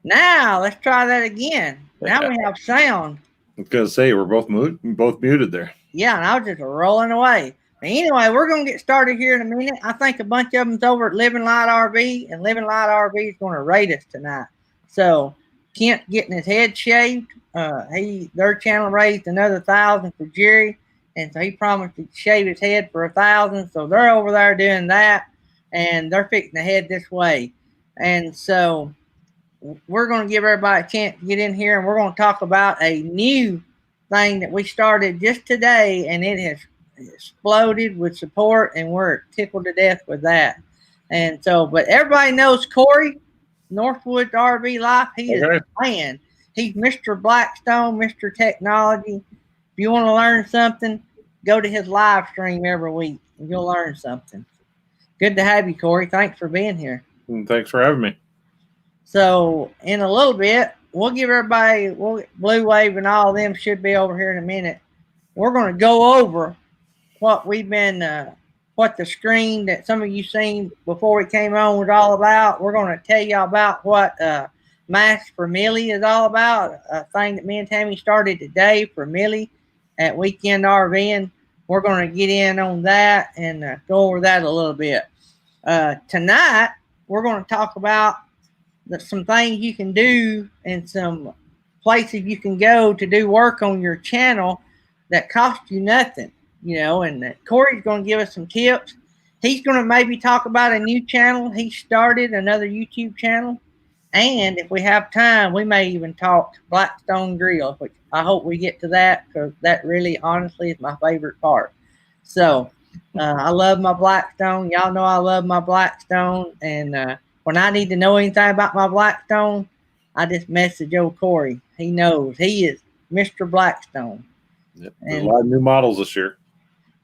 Now let's try that again. Now we have sound. I was gonna say we're both muted there. Yeah, and I was just rolling away. But anyway, we're gonna get started here in a minute. I think a bunch of them's over at Living Light RV, and Living Light RV is gonna rate us tonight. So Kent getting his head shaved. Their channel raised another 1,000 for Jerry, and so he promised to shave his head for 1,000. So they're over there doing that, and they're fixing to head this way. And so we're going to give everybody a chance to get in here, and we're going to talk about a new thing that we started just today, and it has exploded with support, and we're tickled to death with that. And so, but everybody knows Corey, Northwoods RV Life. He is a man. He's Mr. Blackstone, Mr. Technology. If you want to learn something, go to his live stream every week, and you'll learn something. Good to have you, Corey. Thanks for being here. Thanks for having me. So in a little bit, we'll give everybody, Blue Wave and all of them should be over here in a minute. We're going to go over what we've been, what the screen that some of you seen before we came on was all about. We're going to tell you about what Mask for Millie is all about, a thing that me and Tammy started today for Millie at Weekend RVing. We're going to get in on that and go over that a little bit. Tonight, we're going to talk about some things you can do and some places you can go to do work on your channel that cost you nothing, and Corey's going to give us some tips. He's going to maybe talk about a new channel he started, another YouTube channel, and if we have time, we may even talk Blackstone Grill, which I hope we get to that, because that really honestly is my favorite part. So I love my Blackstone. Y'all know I love my Blackstone, and when I need to know anything about my Blackstone, I just message old Corey. He knows. He is Mr. Blackstone. Yep. There's a lot of new models this year.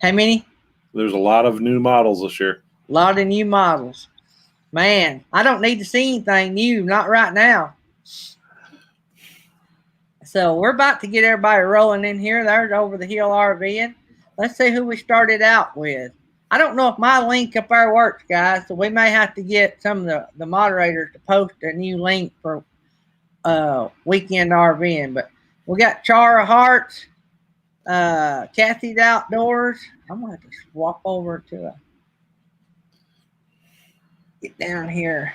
How many? There's a lot of new models this year. A lot of new models. Man, I don't need to see anything new. Not right now. So we're about to get everybody rolling in here. There's Over the Hill RVing. Let's see who we started out with. I don't know if my link up there works, guys, so we may have to get some of the moderators to post a new link for Weekend RVing. But we got Chara Hearts, Kathy's Outdoors. I'm going to have to swap over to get down here.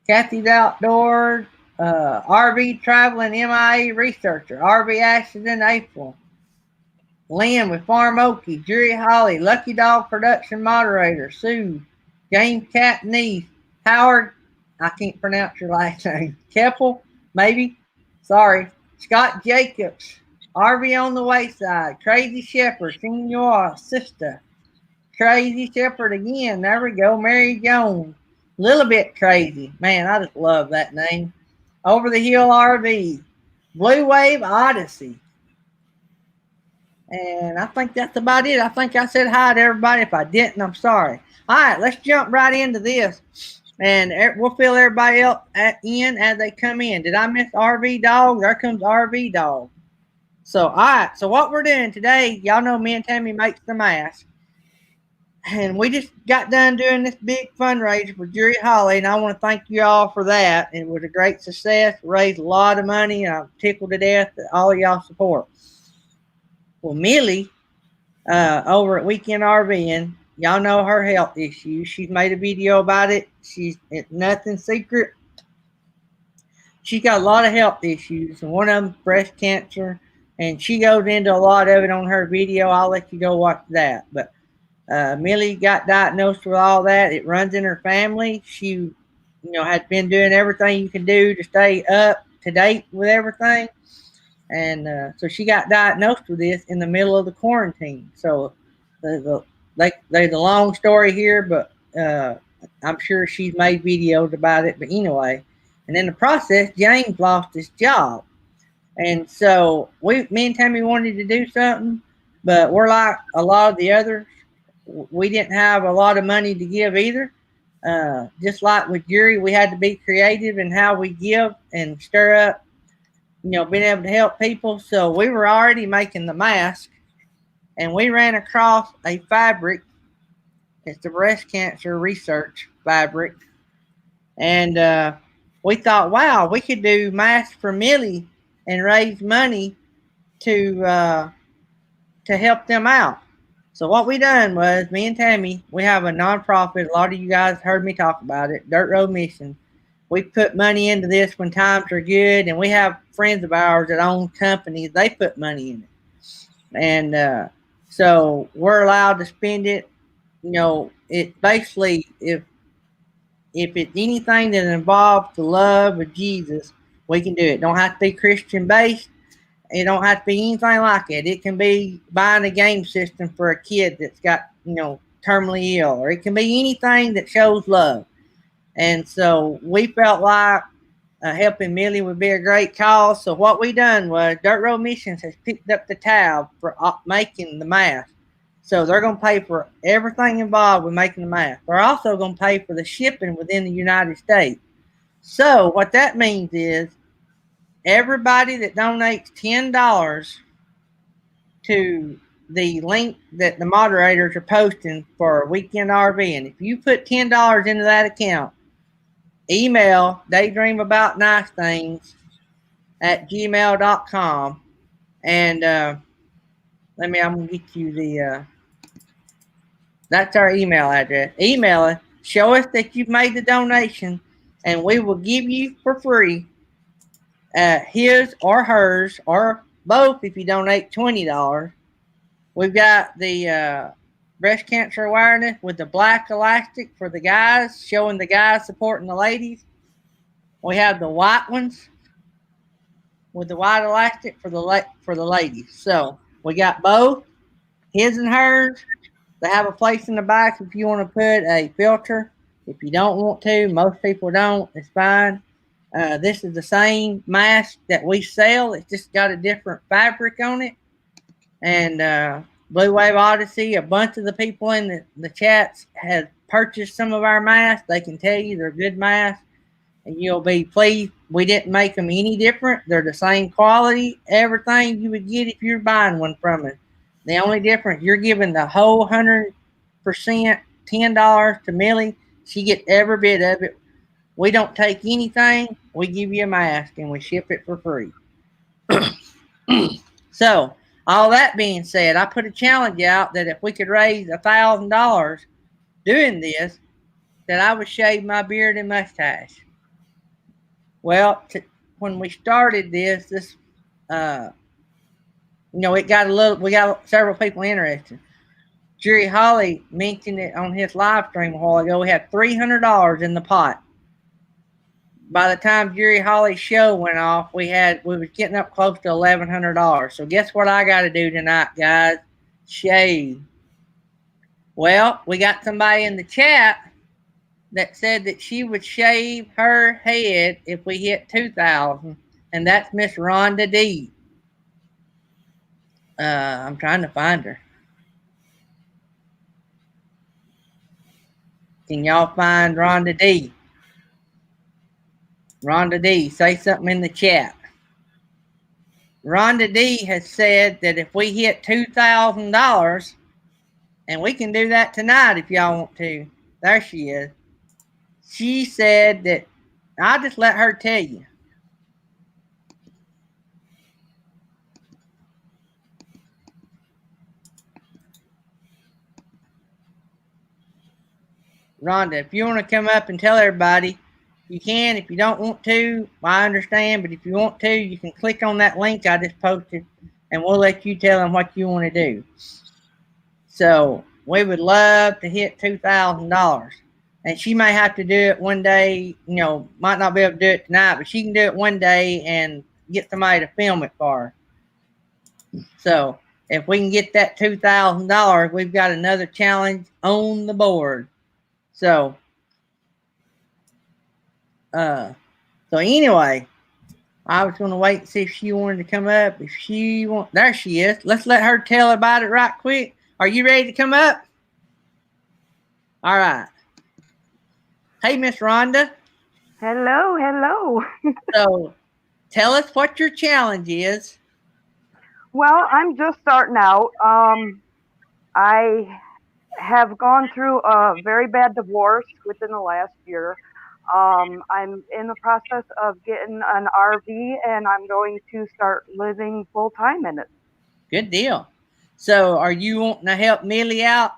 Kathy's Outdoors, RV Traveling MIA Researcher, RV Accident April. Lynn with Farm Okie, Jerry Holly, Lucky Dog Production Moderator, Sue, James Cat Niece, Howard, I can't pronounce your last name, Keppel, maybe, sorry, Scott Jacobs, RV on the Wayside, Crazy Shepherd, Senor Sister, Crazy Shepherd again, there we go, Mary Jones, Little Bit Crazy, man, I just love that name, Over the Hill RV, Blue Wave Odyssey. And I think that's about it. I think I said hi to everybody. If I didn't, I'm sorry. All right, let's jump right into this. And we'll fill everybody else in as they come in. Did I miss RV Dog? There comes RV Dog. So, all right. So what we're doing today, y'all know me and Tammy makes the mask. And we just got done doing this big fundraiser for Jerry Holly. And I want to thank you all for that. It was a great success. Raised a lot of money. And I'm tickled to death at all of y'all support. Well, Millie, over at Weekend RVing, y'all know her health issues. She's made a video about it. It's nothing secret. She's got a lot of health issues, and one of them breast cancer, and she goes into a lot of it on her video. I'll let you go watch that. But Millie got diagnosed with all that. It runs in her family. She, had been doing everything you can do to stay up to date with everything. And so she got diagnosed with this in the middle of the quarantine. So there's a long story here, but I'm sure she's made videos about it. But anyway, and in the process, James lost his job. And so me and Tammy wanted to do something, but we're like a lot of the others. We didn't have a lot of money to give either. Just like with Jerry, we had to be creative in how we give and stir up, being able to help people. So we were already making the mask, and we ran across a fabric. It's the breast cancer research fabric. And we thought, wow, we could do masks for Millie and raise money to help them out. So what we done was, me and Tammy, we have a nonprofit. A lot of you guys heard me talk about it, Dirt Road Mission. We put money into this when times are good, and we have friends of ours that own companies. They put money in it, and so we're allowed to spend it. It basically, if it's anything that involves the love of Jesus, we can do it. Don't have to be Christian based. It don't have to be anything like it. It can be buying a game system for a kid that's got, terminally ill, or it can be anything that shows love. And so we felt like helping Millie would be a great cause. So what we done was Dirt Road Missions has picked up the tab for making the mask. So they're going to pay for everything involved with making the mask. They're also going to pay for the shipping within the United States. So what that means is everybody that donates $10 to the link that the moderators are posting for Weekend RV, and if you put $10 into that account, email daydreamaboutnicethings at gmail.com, and I'm going to get you that's our email address. Email it, show us that you've made the donation, and we will give you for free his or hers, or both if you donate $20. We've got the breast cancer awareness with the black elastic for the guys, showing the guys supporting the ladies. We have the white ones with the white elastic for the ladies. So we got both, his and hers. They have a place in the back if you want to put a filter. If you don't want to, most people don't. It's fine. This is the same mask that we sell. It's just got a different fabric on it. And Blue Wave Odyssey, a bunch of the people in the chats have purchased some of our masks. They can tell you they're good masks, and you'll be pleased. We didn't make them any different. They're the same quality, everything you would get if you're buying one from us. The only difference, you're giving the whole 100%, $10 to Millie. She gets every bit of it. We don't take anything. We give you a mask, and we ship it for free. So, all that being said, I put a challenge out that if we could raise $1,000 doing this, that I would shave my beard and mustache. Well, when we started this, it got we got several people interested. Jerry Holly mentioned it on his live stream a while ago. We had $300 in the pot. By the time Jerry Holly's show went off, we was getting up close to $1,100. So guess what I got to do tonight, guys? Shave. Well, we got somebody in the chat that said that she would shave her head if we hit 2,000, and that's Miss Rhonda D. I'm trying to find her. Can y'all find Rhonda D? Rhonda D, say something in the chat. Rhonda D has said that if we hit $2,000, and we can do that tonight if y'all want to. There she is. She said that, I'll just let her tell you. Rhonda, if you want to come up and tell everybody, you can. If you don't want to, I understand. But if you want to, you can click on that link I just posted, and we'll let you tell them what you want to do. So we would love to hit $2,000. And she may have to do it one day, might not be able to do it tonight, but she can do it one day and get somebody to film it for her. So if we can get that $2,000, we've got another challenge on the board. So anyway, I was going to wait and see if she wanted to come up. There she is. Let's let her tell about it right quick. Are you ready to come up? All right. Hey, Miss Rhonda. Hello. So tell us what your challenge is. Well, I'm just starting out. I have gone through a very bad divorce within the last year. I'm in the process of getting an RV, and I'm going to start living full time in it. Good deal. So, are you wanting to help Millie out?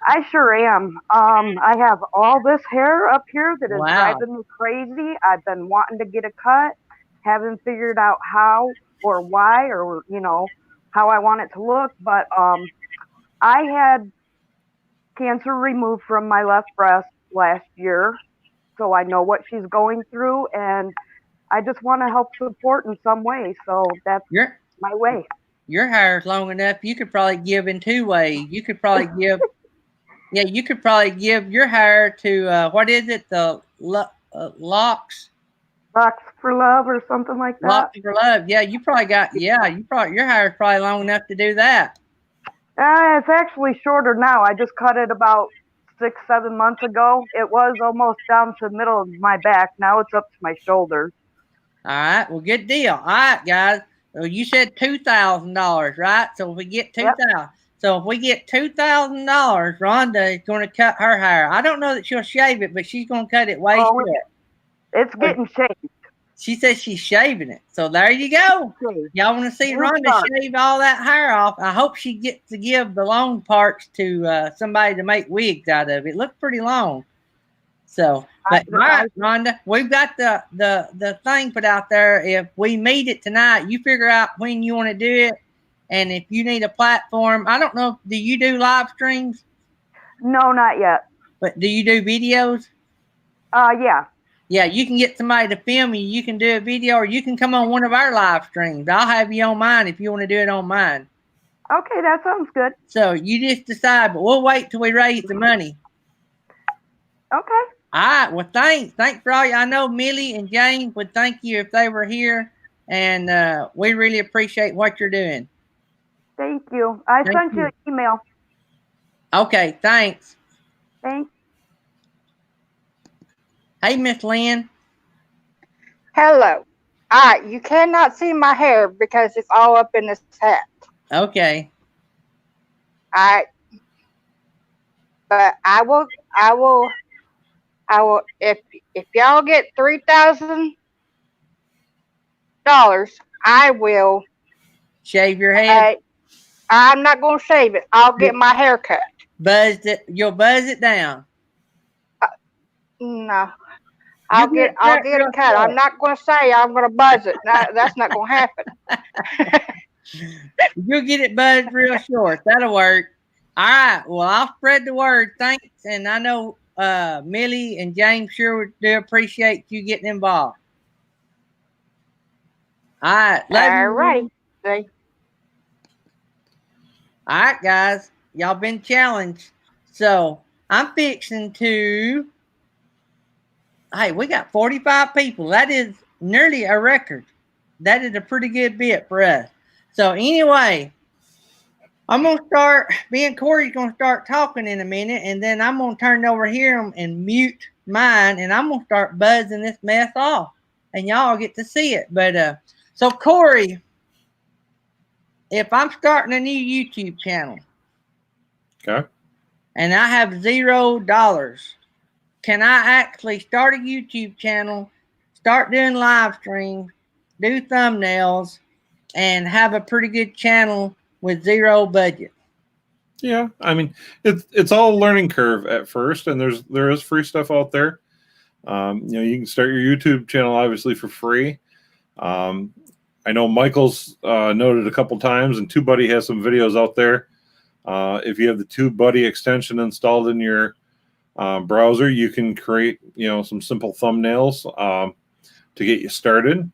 I sure am. I have all this hair up here that is Wow. driving me crazy. I've been wanting to get a cut, haven't figured out how or why or how I want it to look. But I had cancer removed from my left breast last year, so I know what she's going through, and I just want to help support in some way. So that's Your my way. your hair is long enough. You could probably give in two ways. You could probably give. Yeah, you could probably give your hair to what is it? The locks. Box for love or something like that. Locks for love. Yeah, you probably got. Yeah, you probably your hair is probably long enough to do that. It's actually shorter now. I just cut it about 6, 7 months ago. It was almost down to the middle of my back. Now it's up to my shoulders. All right. Well, good deal. All right, guys. Well, you said $2,000, right? So if we get Yep. $2,000, Rhonda is going to cut her hair. I don't know that she'll shave it, but she's going to cut it way short. It's getting shaved. She says she's shaving it. So there you go. Y'all want to see Rhonda shave all that hair off? I hope she gets to give the long parts to somebody to make wigs out of. It looked pretty long. So, but all right, Rhonda, we've got the thing put out there. If we meet it tonight, you figure out when you want to do it, and if you need a platform. I don't know. Do you do live streams? No, not yet. But do you do videos? Yeah. Yeah, you can get somebody to film you. You can do a video, or you can come on one of our live streams. I'll have you on mine if you want to do it on mine. Okay, that sounds good. So you just decide, but we'll wait till we raise the money. Okay. All right. Well, thanks for all you. I know Millie and James would thank you if they were here, and we really appreciate what you're doing. Thank you. I sent you an email. Okay. Thanks. Thanks. Hey, Miss Lynn. Hello. All right, you cannot see my hair because it's all up in this hat. Okay. All right. But I will if y'all get $3,000, I will shave your head. I'm not gonna shave it. I'll get my hair cut. You'll buzz it down. No. I'll get it cut. I'm not going to say I'm going to buzz it. No, that's not going to happen. You'll get it buzzed real short. That'll work. All right. Well, I'll spread the word. Thanks. And I know Millie and James sure do appreciate you getting involved. All right. All right. All right, guys. Y'all been challenged. So I'm fixing to... Hey, we got 45 people. That is nearly a record. That is a pretty good bit for us. So anyway, I'm going to start, me and Corey's going to start talking in a minute, and then I'm going to turn it over here and mute mine, and I'm going to start buzzing this mess off, and y'all get to see it. But so Corey, if I'm starting a new YouTube channel, okay, and I have $0, can I actually start a YouTube channel, start doing live streams, do thumbnails, and have a pretty good channel with zero budget? Yeah, I mean it's all a learning curve at first, and there is free stuff out there. You can start your YouTube channel obviously for free. I know Michael's noted a couple times, and TubeBuddy has some videos out there. If you have the TubeBuddy extension installed in your browser, you can create some simple thumbnails to get you started.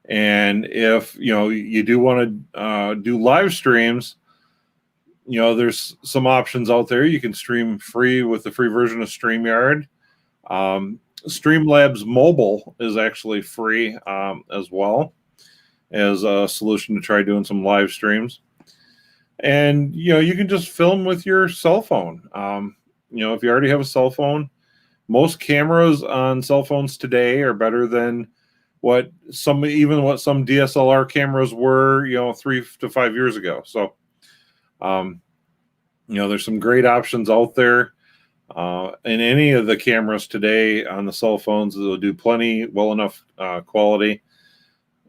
And if you do want to do live streams, there's some options out there. You can stream free with the free version of StreamYard. Streamlabs Mobile is actually free as well as a solution to try doing some live streams. And you can just film with your cell phone. If you already have a cell phone, most cameras on cell phones today are better than what some DSLR cameras were, 3 to 5 years ago. So, there's some great options out there. And any of the cameras today on the cell phones, they'll do plenty well enough quality.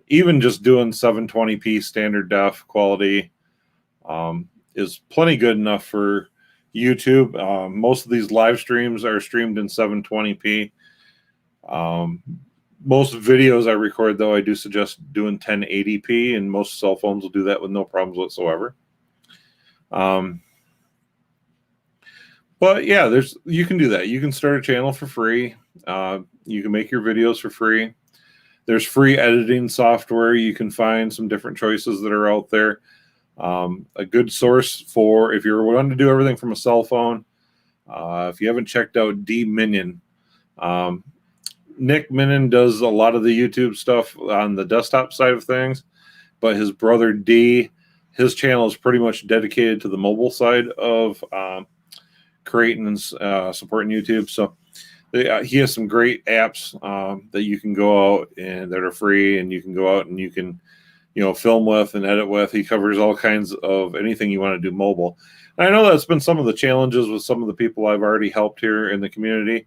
Even just doing 720p standard def quality is plenty good enough for YouTube. Most of these live streams are streamed in 720p. Most videos I record, though, I do suggest doing 1080p, and most cell phones will do that with no problems whatsoever. But yeah, you can do that. You can start a channel for free. You can make your videos for free. There's free editing software. You can find some different choices that are out there. A good source for if you're wanting to do everything from a cell phone. If you haven't checked out D Minion, Nick Minion does a lot of the YouTube stuff on the desktop side of things, but his brother D, his channel is pretty much dedicated to the mobile side of creating and supporting YouTube. So he has some great apps that you can go out and that are free, and you can go out and you can, film with and edit with. He covers all kinds of anything you want to do mobile. And I know that's been some of the challenges with some of the people I've already helped here in the community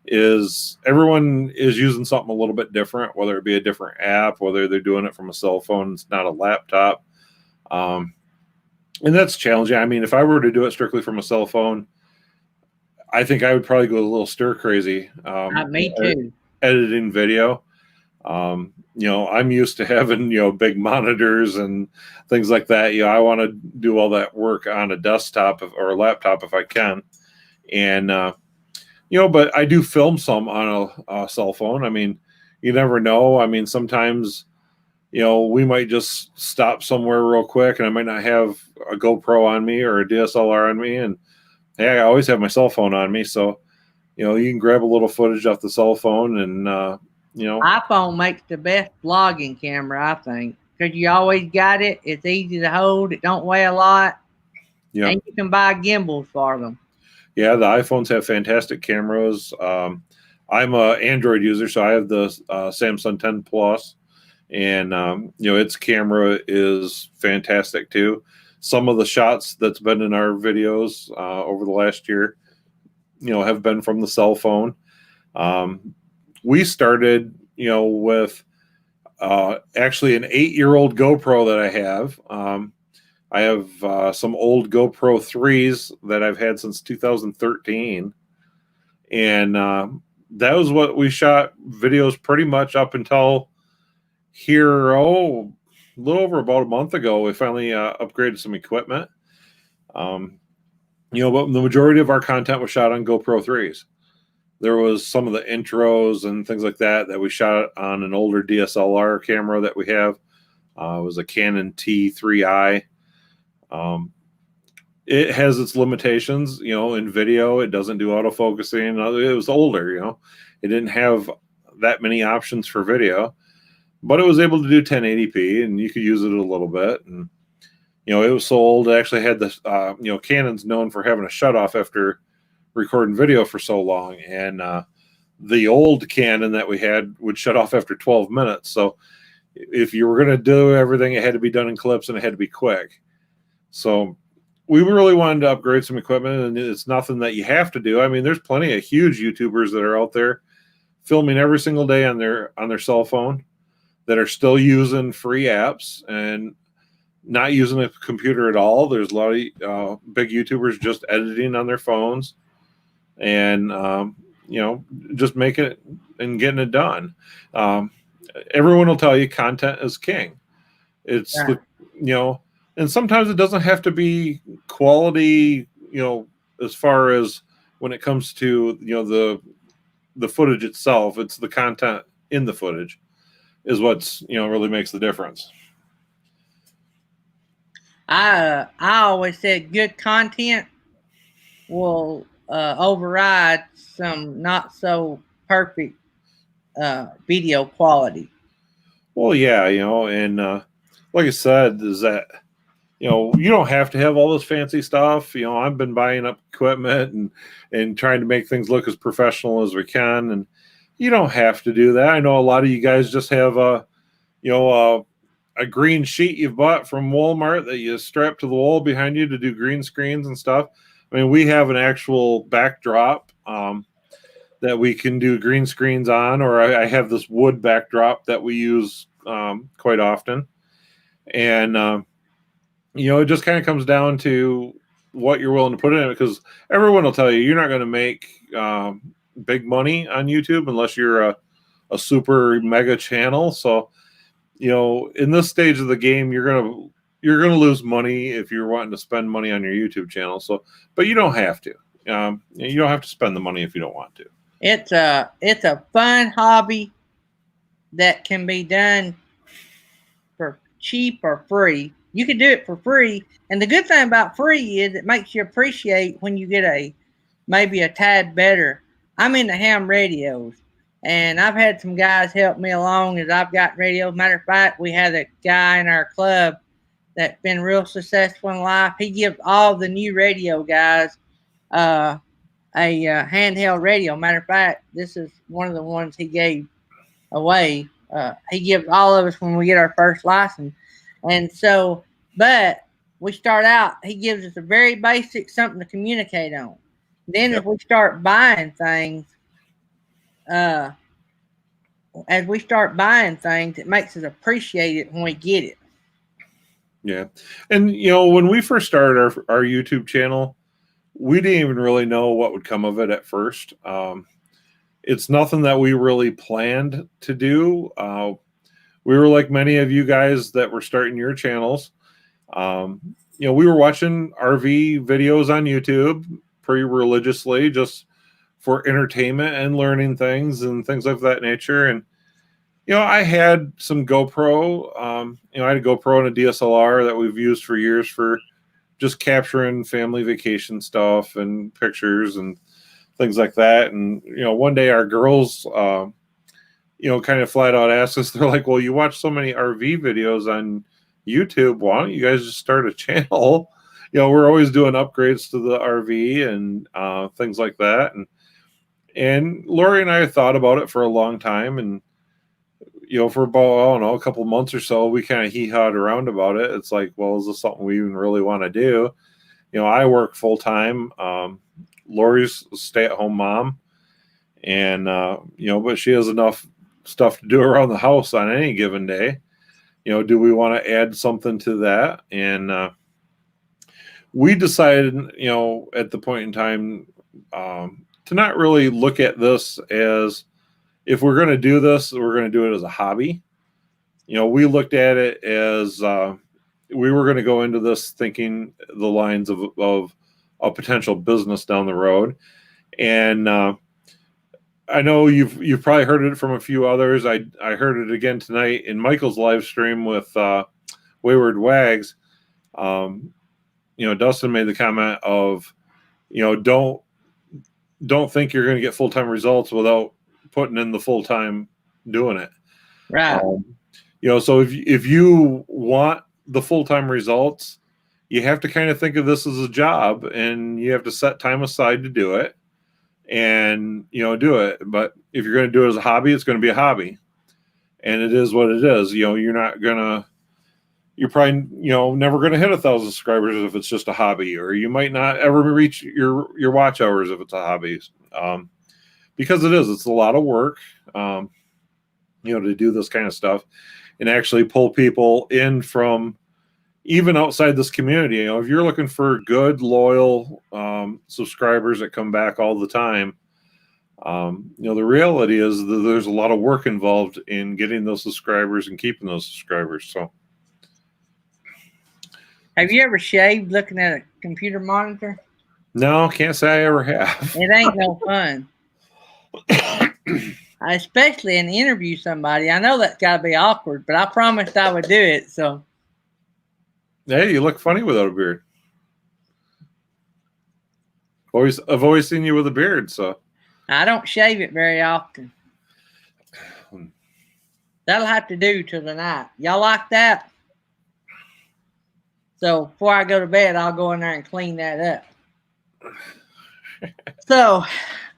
is everyone is using something a little bit different, whether it be a different app, whether they're doing it from a cell phone, it's not a laptop. And that's challenging. I mean, if I were to do it strictly from a cell phone, I think I would probably go a little stir crazy. Me too. Editing video. I'm used to having, big monitors and things like that. I want to do all that work on a desktop or a laptop if I can. And, but I do film some on a cell phone. I mean, you never know. I mean, sometimes, we might just stop somewhere real quick and I might not have a GoPro on me or a DSLR on me. And hey, I always have my cell phone on me. So, you can grab a little footage off the cell phone and, iPhone makes the best vlogging camera, I think, because you always got it. It's easy to hold. It don't weigh a lot. Yeah. And you can buy gimbals for them. Yeah, the iPhones have fantastic cameras. I'm an Android user, so I have the Samsung 10 Plus, and its camera is fantastic too. Some of the shots that's been in our videos over the last year, have been from the cell phone. We started, with actually an 8-year-old GoPro that I have. I have some old GoPro 3s that I've had since 2013. And that was what we shot videos pretty much up until here, a little over about a month ago. We finally upgraded some equipment. But the majority of our content was shot on GoPro 3s. There was some of the intros and things like that we shot on an older DSLR camera that we have. It was a Canon T3i. It has its limitations, in video. It doesn't do autofocusing. It was older, it didn't have that many options for video, but it was able to do 1080p and you could use it a little bit. And, it was so old. It actually had this, Canon's known for having a shut off after recording video for so long. And, the old Canon that we had would shut off after 12 minutes. So if you were going to do everything, it had to be done in clips and it had to be quick. So we really wanted to upgrade some equipment, and it's nothing that you have to do. I mean, there's plenty of huge YouTubers that are out there filming every single day on their cell phone that are still using free apps and not using a computer at all. There's a lot of big YouTubers just editing on their phones and, just making it and getting it done. Everyone will tell you content is king. It's, and sometimes it doesn't have to be quality, as far as when it comes to, the footage itself. It's the content in the footage is what's, really makes the difference. I always said good content will override some not so perfect video quality. Well, yeah, and like I said, is that you don't have to have all this fancy stuff. I've been buying up equipment and trying to make things look as professional as we can, and you don't have to do that. I know a lot of you guys just have a green sheet you've bought from Walmart that you strap to the wall behind you to do green screens and stuff. I mean, we have an actual backdrop that we can do green screens on, or I have this wood backdrop that we use quite often. And, it just kind of comes down to what you're willing to put in it, because everyone will tell you you're not going to make big money on YouTube unless you're a super mega channel. So, in this stage of the game, you're gonna lose money if you're wanting to spend money on your YouTube channel. So, but you don't have to. You don't have to spend the money if you don't want to. It's a fun hobby that can be done for cheap or free. You can do it for free, and the good thing about free is it makes you appreciate when you get maybe a tad better. I'm into ham radios, and I've had some guys help me along as I've got radios. Matter of fact, we had a guy in our club that's been real successful in life. He gives all the new radio guys a handheld radio. Matter of fact, this is one of the ones he gave away. He gives all of us when we get our first license. And so, but we start out, he gives us a very basic something to communicate on. Then if we start buying things, it makes us appreciate it when we get it. Yeah. And, when we first started our YouTube channel, we didn't even really know what would come of it at first. It's nothing that we really planned to do. We were like many of you guys that were starting your channels. We were watching RV videos on YouTube pretty religiously, just for entertainment and learning things and things of that nature. And, I had some GoPro. I had a GoPro and a DSLR that we've used for years for just capturing family vacation stuff and pictures and things like that. And, one day our girls, kind of flat out asked us, they're like, well, you watch so many RV videos on YouTube. Why don't you guys just start a channel? We're always doing upgrades to the RV and things like that. And Lori and I thought about it for a long time. And, for about, I don't know, a couple months or so, we kind of hee-hawed around about it. It's like, well, is this something we even really want to do? I work full time. Lori's a stay-at-home mom, and but she has enough stuff to do around the house on any given day. Do we want to add something to that? And we decided, at the point in time, to not really look at this as, if we're going to do this, we're going to do it as a hobby. We looked at it as we were going to go into this thinking the lines of a potential business down the road. And I know you've probably heard it from a few others. I heard it again tonight in Michael's live stream with Wayward Wags. Dustin made the comment of, don't think you're going to get full-time results without putting in the full-time doing it. Right. So if you want the full-time results, you have to kind of think of this as a job, and you have to set time aside to do it and, do it. But if you're going to do it as a hobby, it's going to be a hobby, and it is what it is. You're probably, never going to hit 1,000 subscribers if it's just a hobby, or you might not ever reach your watch hours if it's a hobby. Because it's a lot of work, to do this kind of stuff and actually pull people in from even outside this community. If you're looking for good, loyal subscribers that come back all the time, the reality is that there's a lot of work involved in getting those subscribers and keeping those subscribers. So, have you ever shaved looking at a computer monitor? No, can't say I ever have. It ain't no fun. I especially in interview somebody. I know that's got to be awkward, but I promised I would do it. So, hey, you look funny without a beard. I've always seen you with a beard, so I don't shave it very often. That'll have to do till the night. Y'all like that? So before I go to bed, I'll go in there and clean that up. So,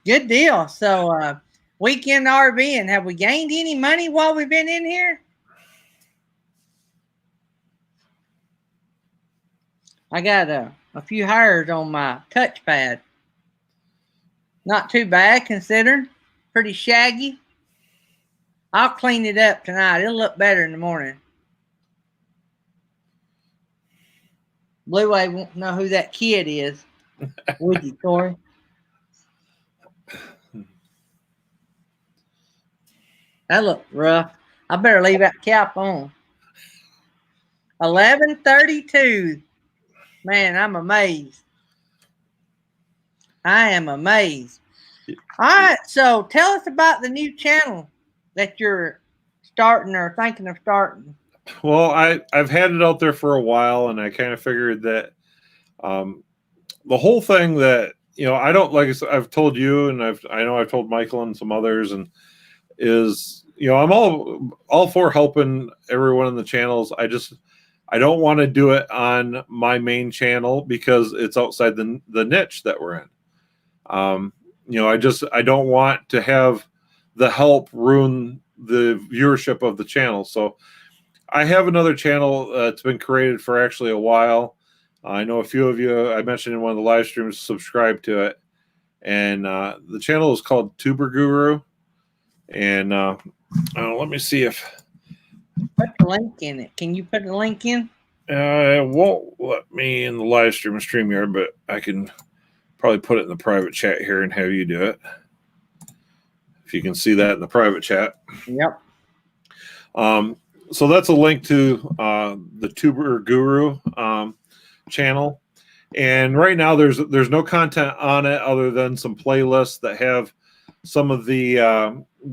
good deal. So, weekend RVing. Have we gained any money while we've been in here? I got a few hairs on my touchpad. Not too bad considering. Pretty shaggy. I'll clean it up tonight. It'll look better in the morning. Blue Way won't know who that kid is. Would you, Corey? That looked rough. I better leave that cap on. 11:32. Man, I'm amazed. I am amazed. All right, so tell us about the new channel that you're starting or thinking of starting. Well, I've had it out there for a while, and I kind of figured that the whole thing that, you know, I don't, like I said, I've told you, and I know I've told Michael and some others, and is, you know, I'm all for helping everyone in the channels. I don't want to do it on my main channel because it's outside the niche that we're in. You know, I don't want to have the help ruin the viewership of the channel. So I have another channel that's been created for actually a while. I know a few of you, I mentioned in one of the live streams, subscribe to it. And the channel is called Tuber Guru. And let me see if... Put the link in it. Can you put the link in? It won't let me in the live stream of StreamYard, but I can probably put it in the private chat here and have you do it. If you can see that in the private chat. Yep. So that's a link to the Tuber Guru channel. And right now there's no content on it other than some playlists that have some of the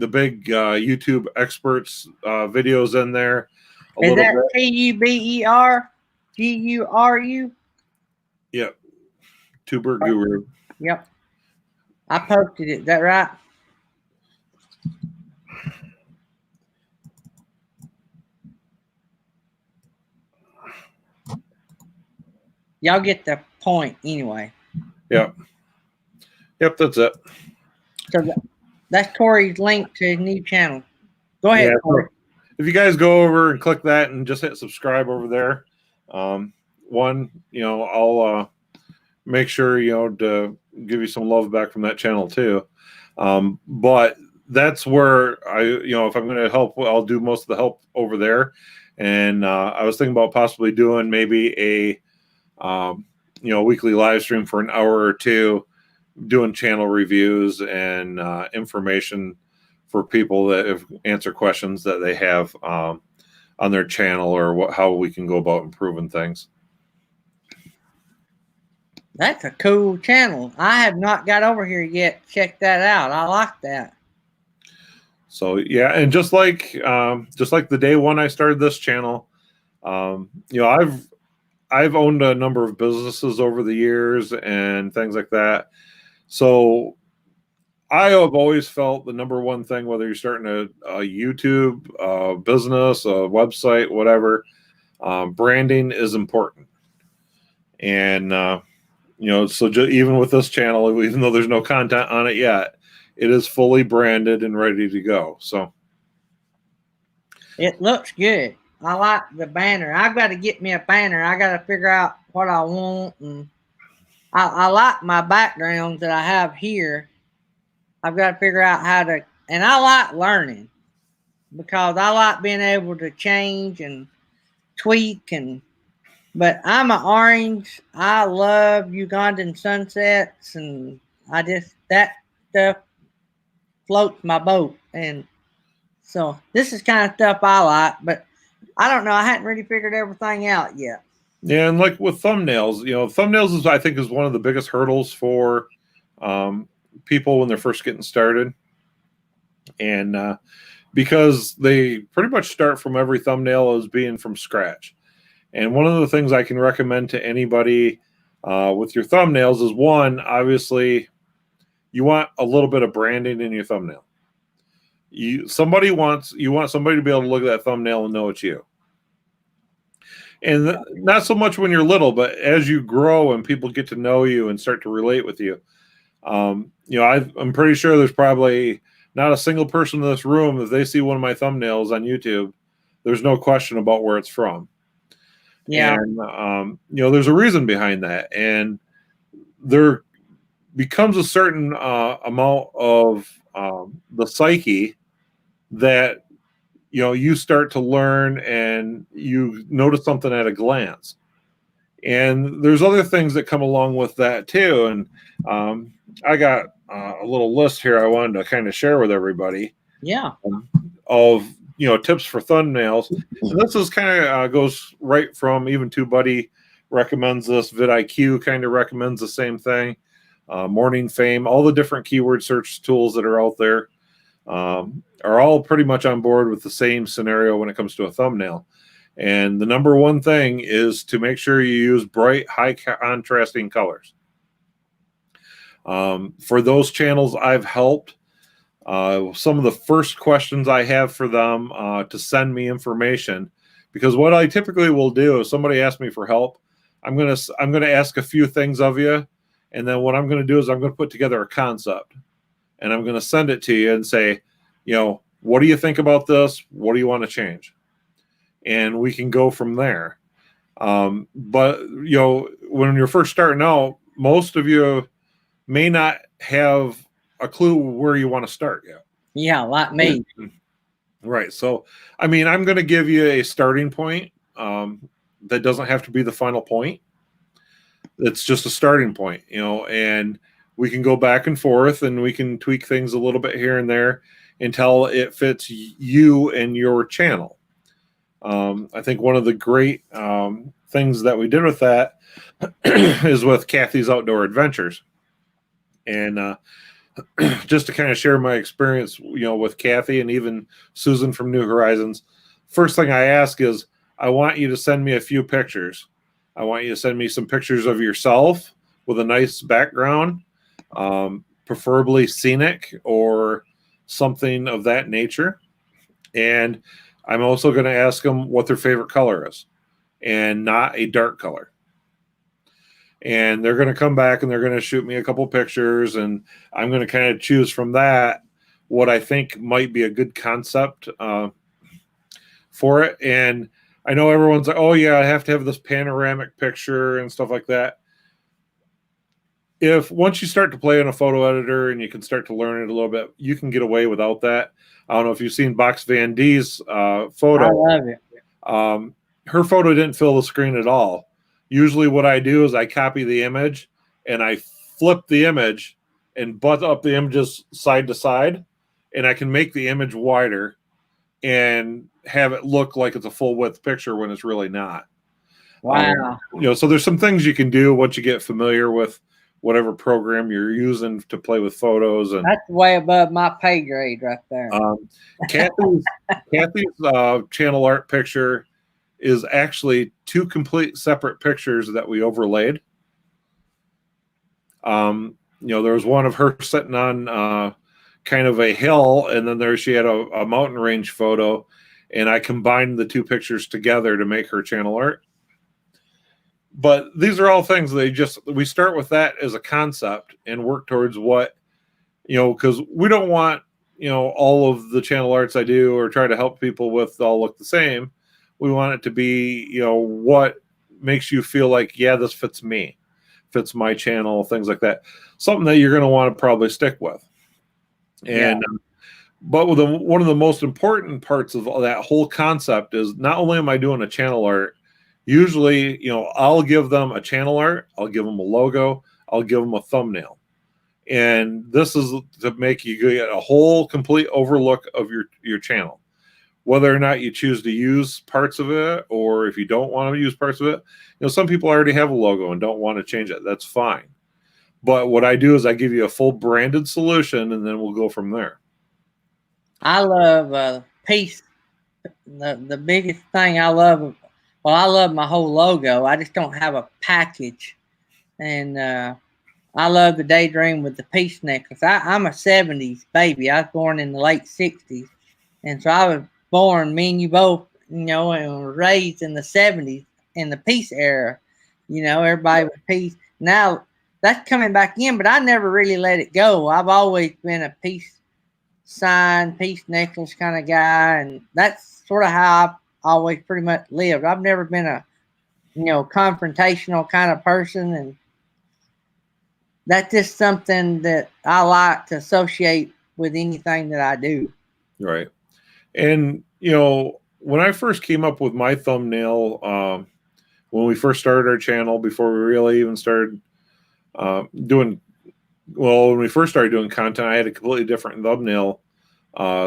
big YouTube experts videos in there. Is that TUBERGURU? Yep. Tuber Guru. Yep. I posted it. Is that right? Y'all get the point anyway. Yep. Yep, that's it. So that's Corey's link to his new channel. Go ahead, Corey. If you guys go over and click that and just hit subscribe over there, I'll make sure, to give you some love back from that channel too. But that's where if I'm going to help, I'll do most of the help over there. And I was thinking about possibly doing maybe a weekly live stream for an hour or two, doing channel reviews and information for people that answer questions that they have on their channel, or how we can go about improving things. That's a cool channel. I have not got over here yet. Check that out. I like that. So yeah, and just like the day one I started this channel, I've owned a number of businesses over the years and things like that. So I have always felt the number one thing, whether you're starting a YouTube business, a website, whatever, branding is important. And, even with this channel, even though there's no content on it yet, it is fully branded and ready to go. So it looks good. I like the banner. I've got to get me a banner. I got to figure out what I want. And I like my backgrounds that I have here. I've got to figure out how to, and I like learning because I like being able to change and tweak but I'm an orange. I love Ugandan sunsets, and that stuff floats my boat. And so this is kind of stuff I like, but I don't know. I hadn't really figured everything out yet. Yeah, and like with thumbnails, thumbnails I think is one of the biggest hurdles for people when they're first getting started. And because they pretty much start from every thumbnail as being from scratch. And one of the things I can recommend to anybody with your thumbnails is, one, obviously, you want a little bit of branding in your thumbnail. You want somebody to be able to look at that thumbnail and know it's you. And not so much when you're little, but as you grow and people get to know you and start to relate with you. I'm pretty sure there's probably not a single person in this room, if they see one of my thumbnails on YouTube, there's no question about where it's from. Yeah. And there's a reason behind that, and there becomes a certain amount of the psyche that you start to learn, and you notice something at a glance. And there's other things that come along with that too. And I got a little list here I wanted to kind of share with everybody. Yeah. Of tips for thumbnails. And this is kind of goes right from even to Buddy recommends this. vidIQ kind of recommends the same thing. Morning Fame, all the different keyword search tools that are out there are all pretty much on board with the same scenario when it comes to a thumbnail. And the number one thing is to make sure you use bright, high contrasting colors. For those channels I've helped, some of the first questions I have for them to send me information, because what I typically will do is somebody asks me for help, I'm gonna ask a few things of you, and then what I'm gonna do is I'm gonna put together a concept, and I'm gonna send it to you and say, what do you think about this? What do you want to change? And we can go from there. But when you're first starting out, most of you may not have a clue where you want to start yet. Yeah, like me. Right. So, I'm going to give you a starting point that doesn't have to be the final point. It's just a starting point, and we can go back and forth, and we can tweak things a little bit here and there until it fits you and your channel. I think one of the great things that we did with that is with Kathy's Outdoor Adventures. And just to kind of share my experience, with Kathy and even Susan from New Horizons, first thing I ask is, I want you to send me a few pictures. I want you to send me some pictures of yourself with a nice background, preferably scenic or something of that nature. And I'm also going to ask them what their favorite color is, and not a dark color. And they're going to come back and they're going to shoot me a couple pictures, and I'm going to kind of choose from that what I think might be a good concept for it. And I know everyone's like, oh yeah, I have to have this panoramic picture and stuff like that. If once you start to play in a photo editor and you can start to learn it a little bit, you can get away without that. I don't know if you've seen Box Van D's photo. I love it. Her photo didn't fill the screen at all. Usually what I do is I copy the image and I flip the image and butt up the images side to side, and I can make the image wider and have it look like it's a full width picture when it's really not. Wow. So there's some things you can do once you get familiar with whatever program you're using to play with photos. And that's way above my pay grade right there. Kathy's channel art picture is actually two complete separate pictures that we overlaid. There was one of her sitting on kind of a hill, and then she had a mountain range photo, and I combined the two pictures together to make her channel art. But these are all things we start with that as a concept and work towards what, because we don't want, all of the channel arts I do or try to help people with all look the same. We want it to be, what makes you feel like, yeah, this fits me, fits my channel, things like that. Something that you're going to want to probably stick with. And, but one of the most important parts of that whole concept is not only am I doing a channel art, usually, I'll give them a channel art, I'll give them a logo, I'll give them a thumbnail. And this is to make you get a whole complete overlook of your channel. Whether or not you choose to use parts of it, or if you don't want to use parts of it, some people already have a logo and don't want to change it. That's fine. But what I do is I give you a full branded solution, and then we'll go from there. I love piece. The biggest thing I love, well, I love my whole logo. I just don't have a package. And I love the daydream with the peace necklace. I'm a 70s baby. I was born in the late 60s. And so I was born, me and you both, and raised in the 70s in the peace era. Everybody was peace. Now that's coming back in, but I never really let it go. I've always been a peace sign, peace necklace kind of guy. And that's sort of how I've always pretty much lived. I've never been a confrontational kind of person, and that's just something that I like to associate with anything that I do. Right. And, when I first came up with my thumbnail, when we first started our channel, before we really even started when we first started doing content, I had a completely different thumbnail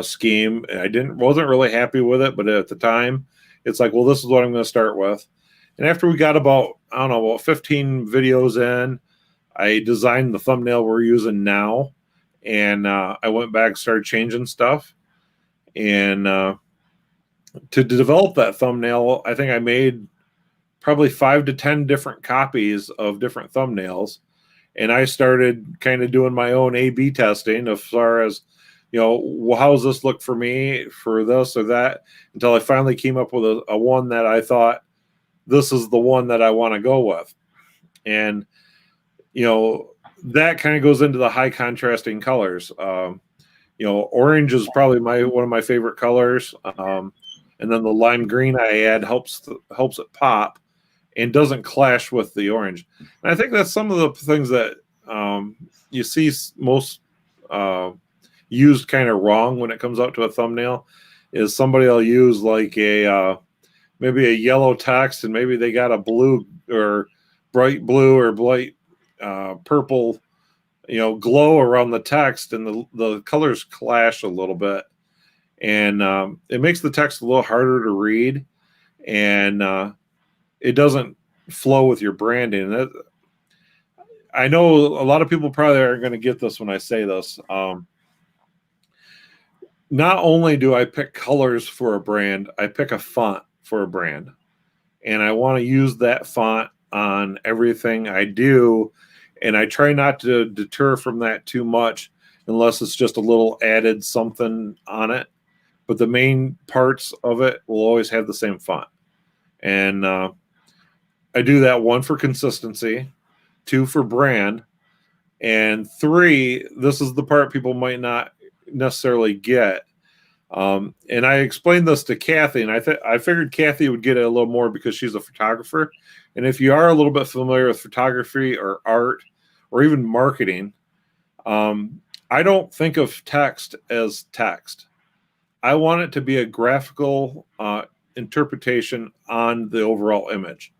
scheme. I wasn't really happy with it, but at the time, it's like, well, this is what I'm going to start with. And after we got about 15 videos in, I designed the thumbnail we're using now, and I went back and started changing stuff. And to develop that thumbnail, I think I made probably 5 to 10 different copies of different thumbnails. And I started kind of doing my own A/B testing as far as, well, how does this look for me for this or that, until I finally came up with a one that I thought, this is the one that I want to go with. And, that kind of goes into the high contrasting colors. Orange is probably one of my favorite colors. And then the lime green I add helps it pop and doesn't clash with the orange. And I think that's some of the things that you see most used kind of wrong when it comes out to a thumbnail. Is somebody will use like maybe a yellow text, and maybe they got a blue or bright blue or bright purple glow around the text, and the colors clash a little bit, and it makes the text a little harder to read, and it doesn't flow with your branding. I know a lot of people probably aren't going to get this when I say this. Not only do I pick colors for a brand, I pick a font for a brand, and I want to use that font on everything I do. And I try not to deter from that too much unless it's just a little added something on it. But the main parts of it will always have the same font. And I do that, 1, for consistency, 2, for brand, and 3, this is the part people might not necessarily get. And I explained this to Kathy, and I figured Kathy would get it a little more because she's a photographer. And if you are a little bit familiar with photography or art or even marketing, I don't think of text as text. I want it to be a graphical interpretation on the overall image.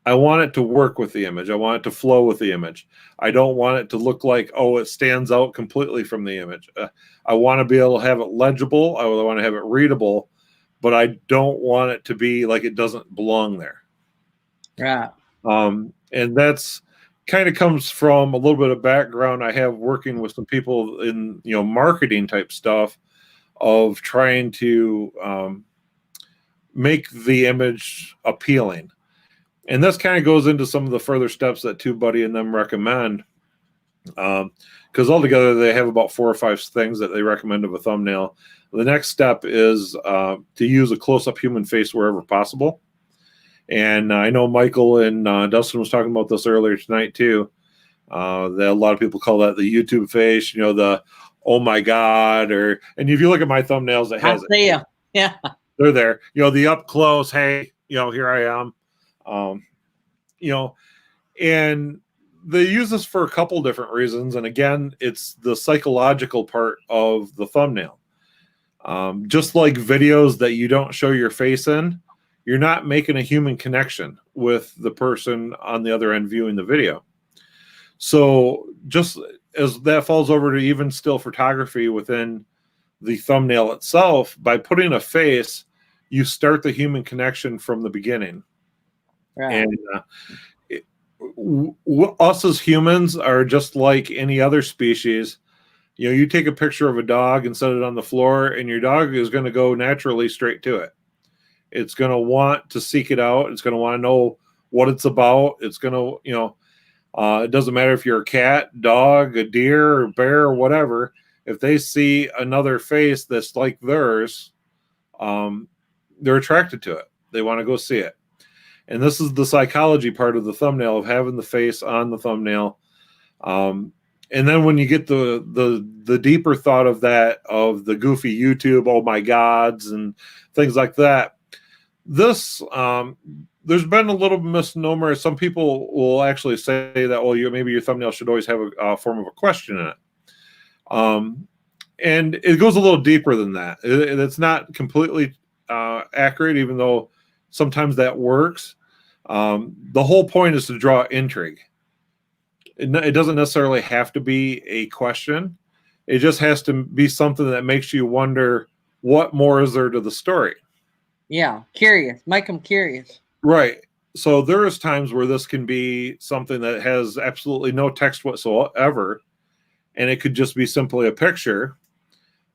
I want it to work with the image. I want it to flow with the image. I don't want it to look like, it stands out completely from the image. I want to be able to have it legible. I want to have it readable, but I don't want it to be like it doesn't belong there. Right. And that's kind of comes from a little bit of background I have working with some people in, marketing type stuff, of trying to make the image appealing. And this kind of goes into some of the further steps that TubeBuddy and them recommend. Because altogether they have about 4 or 5 things that they recommend of a thumbnail. The next step is to use a close-up human face wherever possible. And I know Michael and Dustin was talking about this earlier tonight too. That a lot of people call that the YouTube face, the oh my God, and if you look at my thumbnails, it has I see them. Yeah. They're there. The up close, hey, here I am. And they use this for a couple different reasons. And again, it's the psychological part of the thumbnail. Just like videos that you don't show your face in, you're not making a human connection with the person on the other end viewing the video. So just as that falls over to even still photography within the thumbnail itself, by putting a face, you start the human connection from the beginning. Right. And us as humans are just like any other species. You take a picture of a dog and set it on the floor, and your dog is going to go naturally straight to it. It's going to want to seek it out. It's going to want to know what it's about. It's going to, it doesn't matter if you're a cat, dog, a deer, or bear, or whatever. If they see another face that's like theirs, they're attracted to it. They want to go see it. And this is the psychology part of the thumbnail, of having the face on the thumbnail. And then when you get the deeper thought of that, of the goofy YouTube, oh my gods, and things like that, this there's been a little misnomer. Some people will actually say that, well, maybe your thumbnail should always have a form of a question in it. And it goes a little deeper than that. It's not completely accurate, even though sometimes that works. The whole point is to draw intrigue. It doesn't necessarily have to be a question. It just has to be something that makes you wonder, what more is there to the story? Yeah, curious. Make them curious. Right. So there is times where this can be something that has absolutely no text whatsoever, and it could just be simply a picture.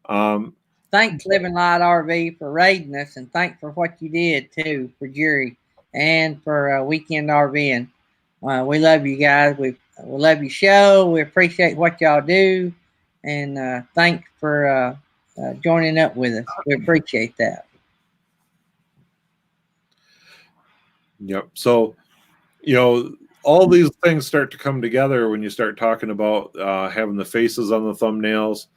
Thanks, Living Light RV, for raiding us, and thanks for what you did too for Jury and for Weekend RVing. We love you guys. We love your show. We appreciate what y'all do, and thanks for joining up with us. We appreciate that. Yep. So, all these things start to come together when you start talking about having the faces on the thumbnails.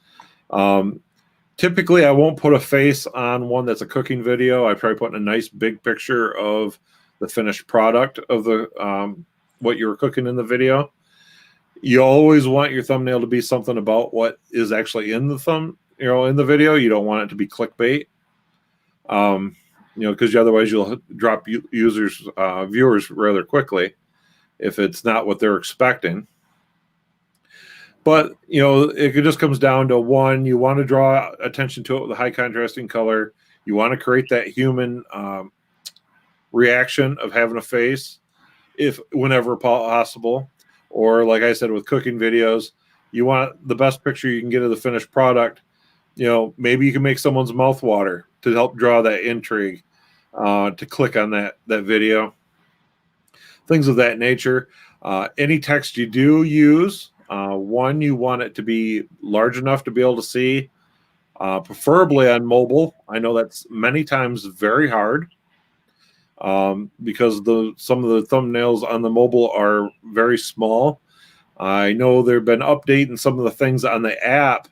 Typically, I won't put a face on one that's a cooking video. I probably put in a nice big picture of the finished product of the what you were cooking in the video. You always want your thumbnail to be something about what is actually in the in the video. You don't want it to be clickbait. Because otherwise you'll drop viewers rather quickly if it's not what they're expecting. But, it just comes down to, one, you want to draw attention to it with a high contrasting color. You want to create that human reaction of having a face, whenever possible. Or, like I said, with cooking videos, you want the best picture you can get of the finished product. Maybe you can make someone's mouth water to help draw that intrigue, to click on that video. Things of that nature. Any text you do use, one, you want it to be large enough to be able to see, preferably on mobile. I know that's many times very hard, because some of the thumbnails on the mobile are very small. I know there have been updating some of the things on the app,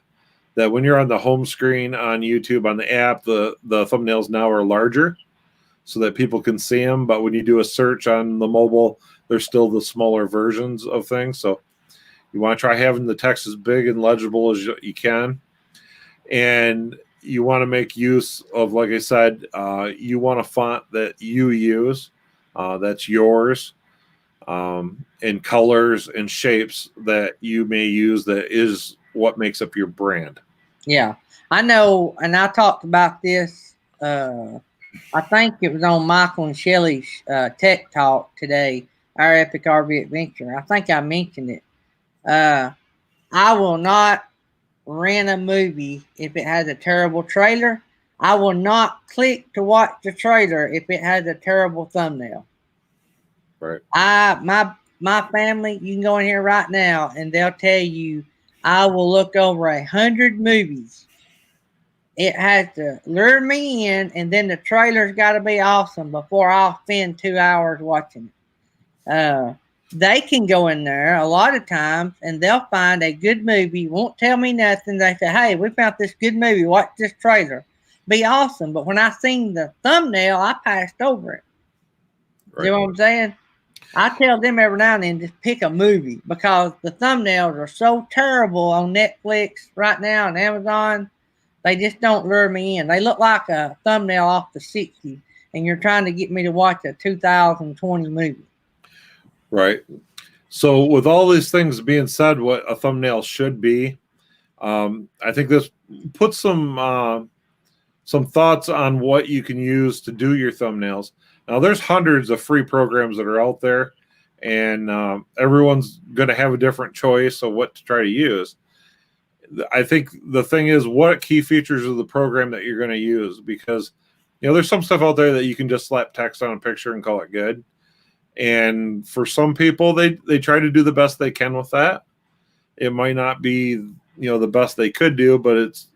that when you're on the home screen on YouTube on the app, the thumbnails now are larger so that people can see them. But when you do a search on the mobile, they're still the smaller versions of things. So you want to try having the text as big and legible as you can. And you want to make use of, like I said, you want a font that you use, that's yours, and colors and shapes that you may use, that is what makes up your brand. Yeah, I know, and I talked about this. I think it was on Michael and Shelley's Tech Talk today, our Epic RV Adventure. I think I mentioned it. I will not rent a movie if it has a terrible trailer. I will not click to watch the trailer if it has a terrible thumbnail. Right. My family, you can go in here right now and they'll tell you, I will look over 100 movies. It has to lure me in, and then the trailer's got to be awesome before I'll spend 2 hours watching it. They can go in there a lot of times and they'll find a good movie, won't tell me nothing. They say, hey, we found this good movie, watch this trailer. Be awesome. But when I seen the thumbnail, I passed over it. Right. You know what I'm saying? I tell them every now and then, just pick a movie, because the thumbnails are so terrible on Netflix right now and Amazon. They just don't lure me in. They look like a thumbnail off the 60s, and you're trying to get me to watch a 2020 movie. Right. So with all these things being said, what a thumbnail should be, I think this puts some thoughts on what you can use to do your thumbnails. Now, there's hundreds of free programs that are out there, and everyone's going to have a different choice of what to try to use. I think the thing is, what key features of the program that you're going to use, because there's some stuff out there that you can just slap text on a picture and call it good. And for some people, they try to do the best they can with that. It might not be the best they could do, but it's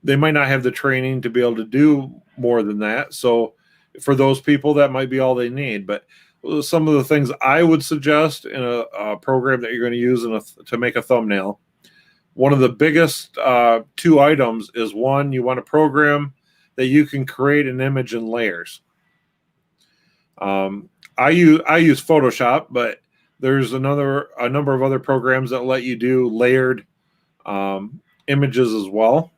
they might not have the training to be able to do more than that. So for those people, that might be all they need. But some of the things I would suggest in a program that you're going to use to make a thumbnail, one of the biggest 2 items is, one, you want a program that you can create an image in layers. I use Photoshop, but there's a number of other programs that let you do layered images as well.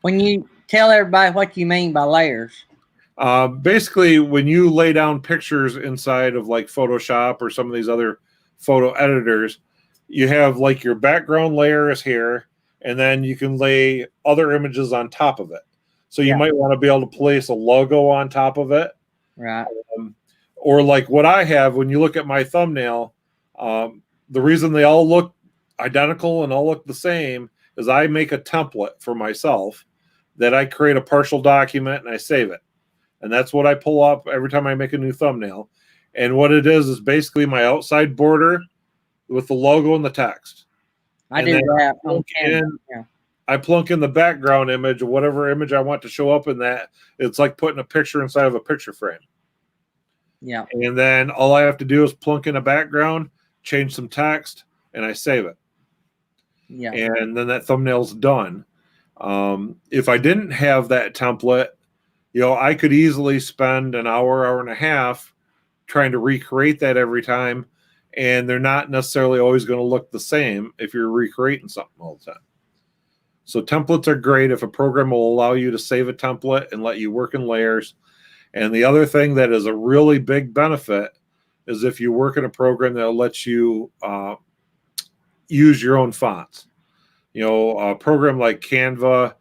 When you tell everybody what you mean by layers. Basically, when you lay down pictures inside of like Photoshop or some of these other photo editors, you have like your background layer is here, and then you can lay other images on top of it. So you might want to be able to place a logo on top of it. Right. Or like what I have, when you look at my thumbnail, the reason they all look identical and all look the same is I make a template for myself that I create a partial document and I save it. And that's what I pull up every time I make a new thumbnail. And what it is basically my outside border with the logo and the text. I do that on Canva. I plunk in the background image or whatever image I want to show up in that. It's like putting a picture inside of a picture frame. Yeah. And then all I have to do is plunk in a background, change some text, and I save it. Yeah. And then that thumbnail's done. If I didn't have that template, I could easily spend an hour and a half trying to recreate that every time, and they're not necessarily always going to look the same if you're recreating something all the time. So templates are great if a program will allow you to save a template and let you work in layers. And the other thing that is a really big benefit is if you work in a program that lets you use your own fonts. A program like Canva,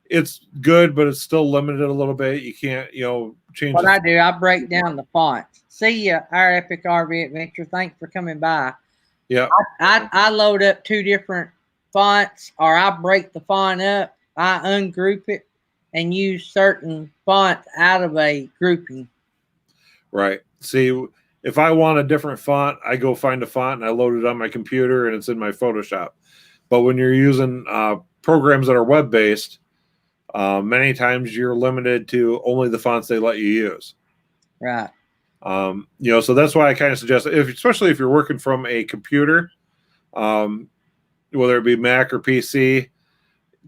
it's good, but it's still limited a little bit. You can't, change. What I do, I break down the fonts. See ya, our epic RV adventure. Thanks for coming by. Yeah. I load up 2 different fonts, or I break the font up. I ungroup it and use certain fonts out of a grouping. Right. See, if I want a different font, I go find a font and I load it on my computer and it's in my Photoshop. But when you're using programs that are web-based, many times you're limited to only the fonts they let you use. Right. So that's why I kind of suggest, especially if you're working from a computer, whether it be Mac or PC,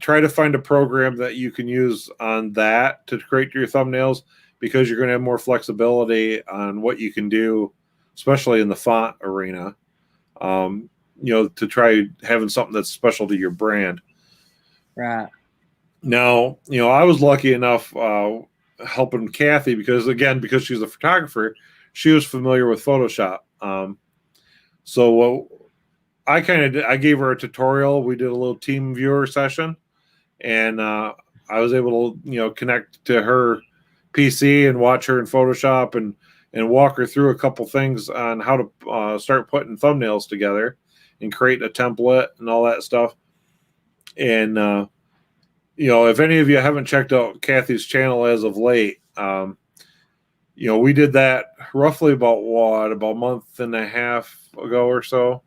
try to find a program that you can use on that to create your thumbnails, because you're going to have more flexibility on what you can do, especially in the font arena, to try having something that's special to your brand. Right. Now, I was lucky enough helping Kathy because she's a photographer, she was familiar with Photoshop. So I gave her a tutorial. We did a little team viewer session, and I was able to, connect to her PC and watch her in Photoshop and walk her through a couple things on how to start putting thumbnails together and create a template and all that stuff. And, if any of you haven't checked out Kathy's channel as of late, we did that roughly about a month and a half ago or so.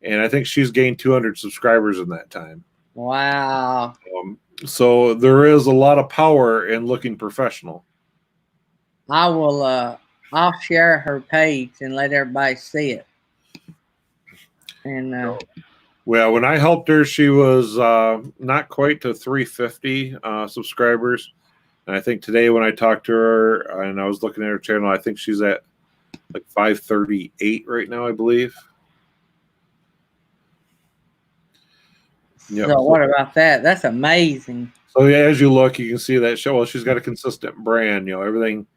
And I think she's gained 200 subscribers in that time. Wow. So there is a lot of power in looking professional. I will, I'll share her page and let everybody see it. And, well, when I helped her, she was not quite to 350 subscribers. And I think today when I talked to her and I was looking at her channel, I think she's at like 538 right now, I believe. Yep. So what about that? That's amazing. So yeah, as you look, you can see that she's got a consistent brand, everything,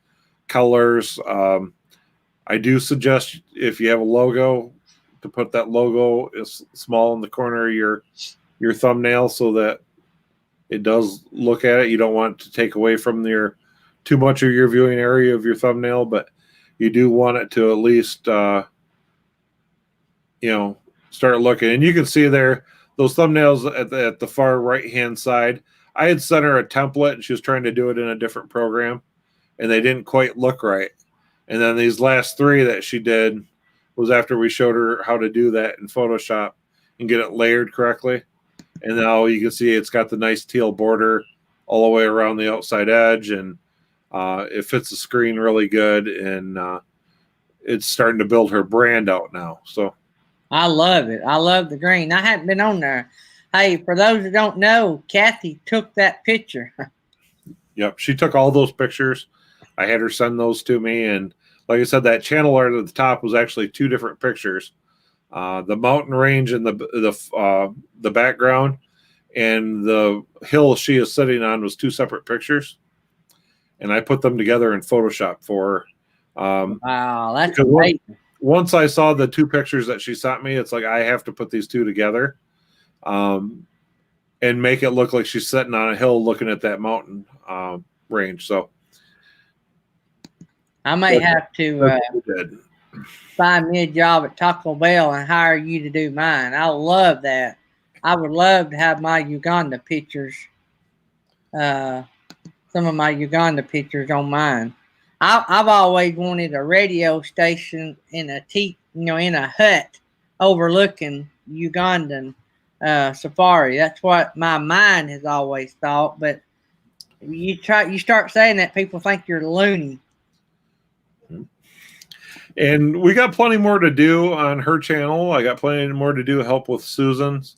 colors. I do suggest if you have a logo to put that logo is small in the corner of your thumbnail so that it does look at it. You don't want to take away from too much of your viewing area of your thumbnail, but you do want it to at least start looking. And you can see there those thumbnails at the far right hand side. I had sent her a template and she was trying to do it in a different program and they didn't quite look right. And then these last 3 that she did was after we showed her how to do that in Photoshop and get it layered correctly. And now you can see it's got the nice teal border all the way around the outside edge, and it fits the screen really good, and it's starting to build her brand out now. So I love it. I love the green. I haven't been on there. Hey, for those that don't know, Kathy took that picture. Yep, she took all those pictures. I had her send those to me, and like I said, that channel art at the top was actually 2 different pictures. The mountain range in the background, and the hill she is sitting on was 2 separate pictures, and I put them together in Photoshop for her. Wow, that's amazing. Once I saw the 2 pictures that she sent me, it's like I have to put these 2 together, and make it look like she's sitting on a hill looking at that mountain range. So I may have to find me a job at Taco Bell and hire you to do mine. I love that. I would love to have my Uganda pictures, some of my Uganda pictures on mine. I've always wanted a radio station in a hut overlooking Ugandan safari. That's what my mind has always thought. But you start saying that, people think you're loony. And we got plenty more to do on her channel. I got plenty more to do help with Susan's.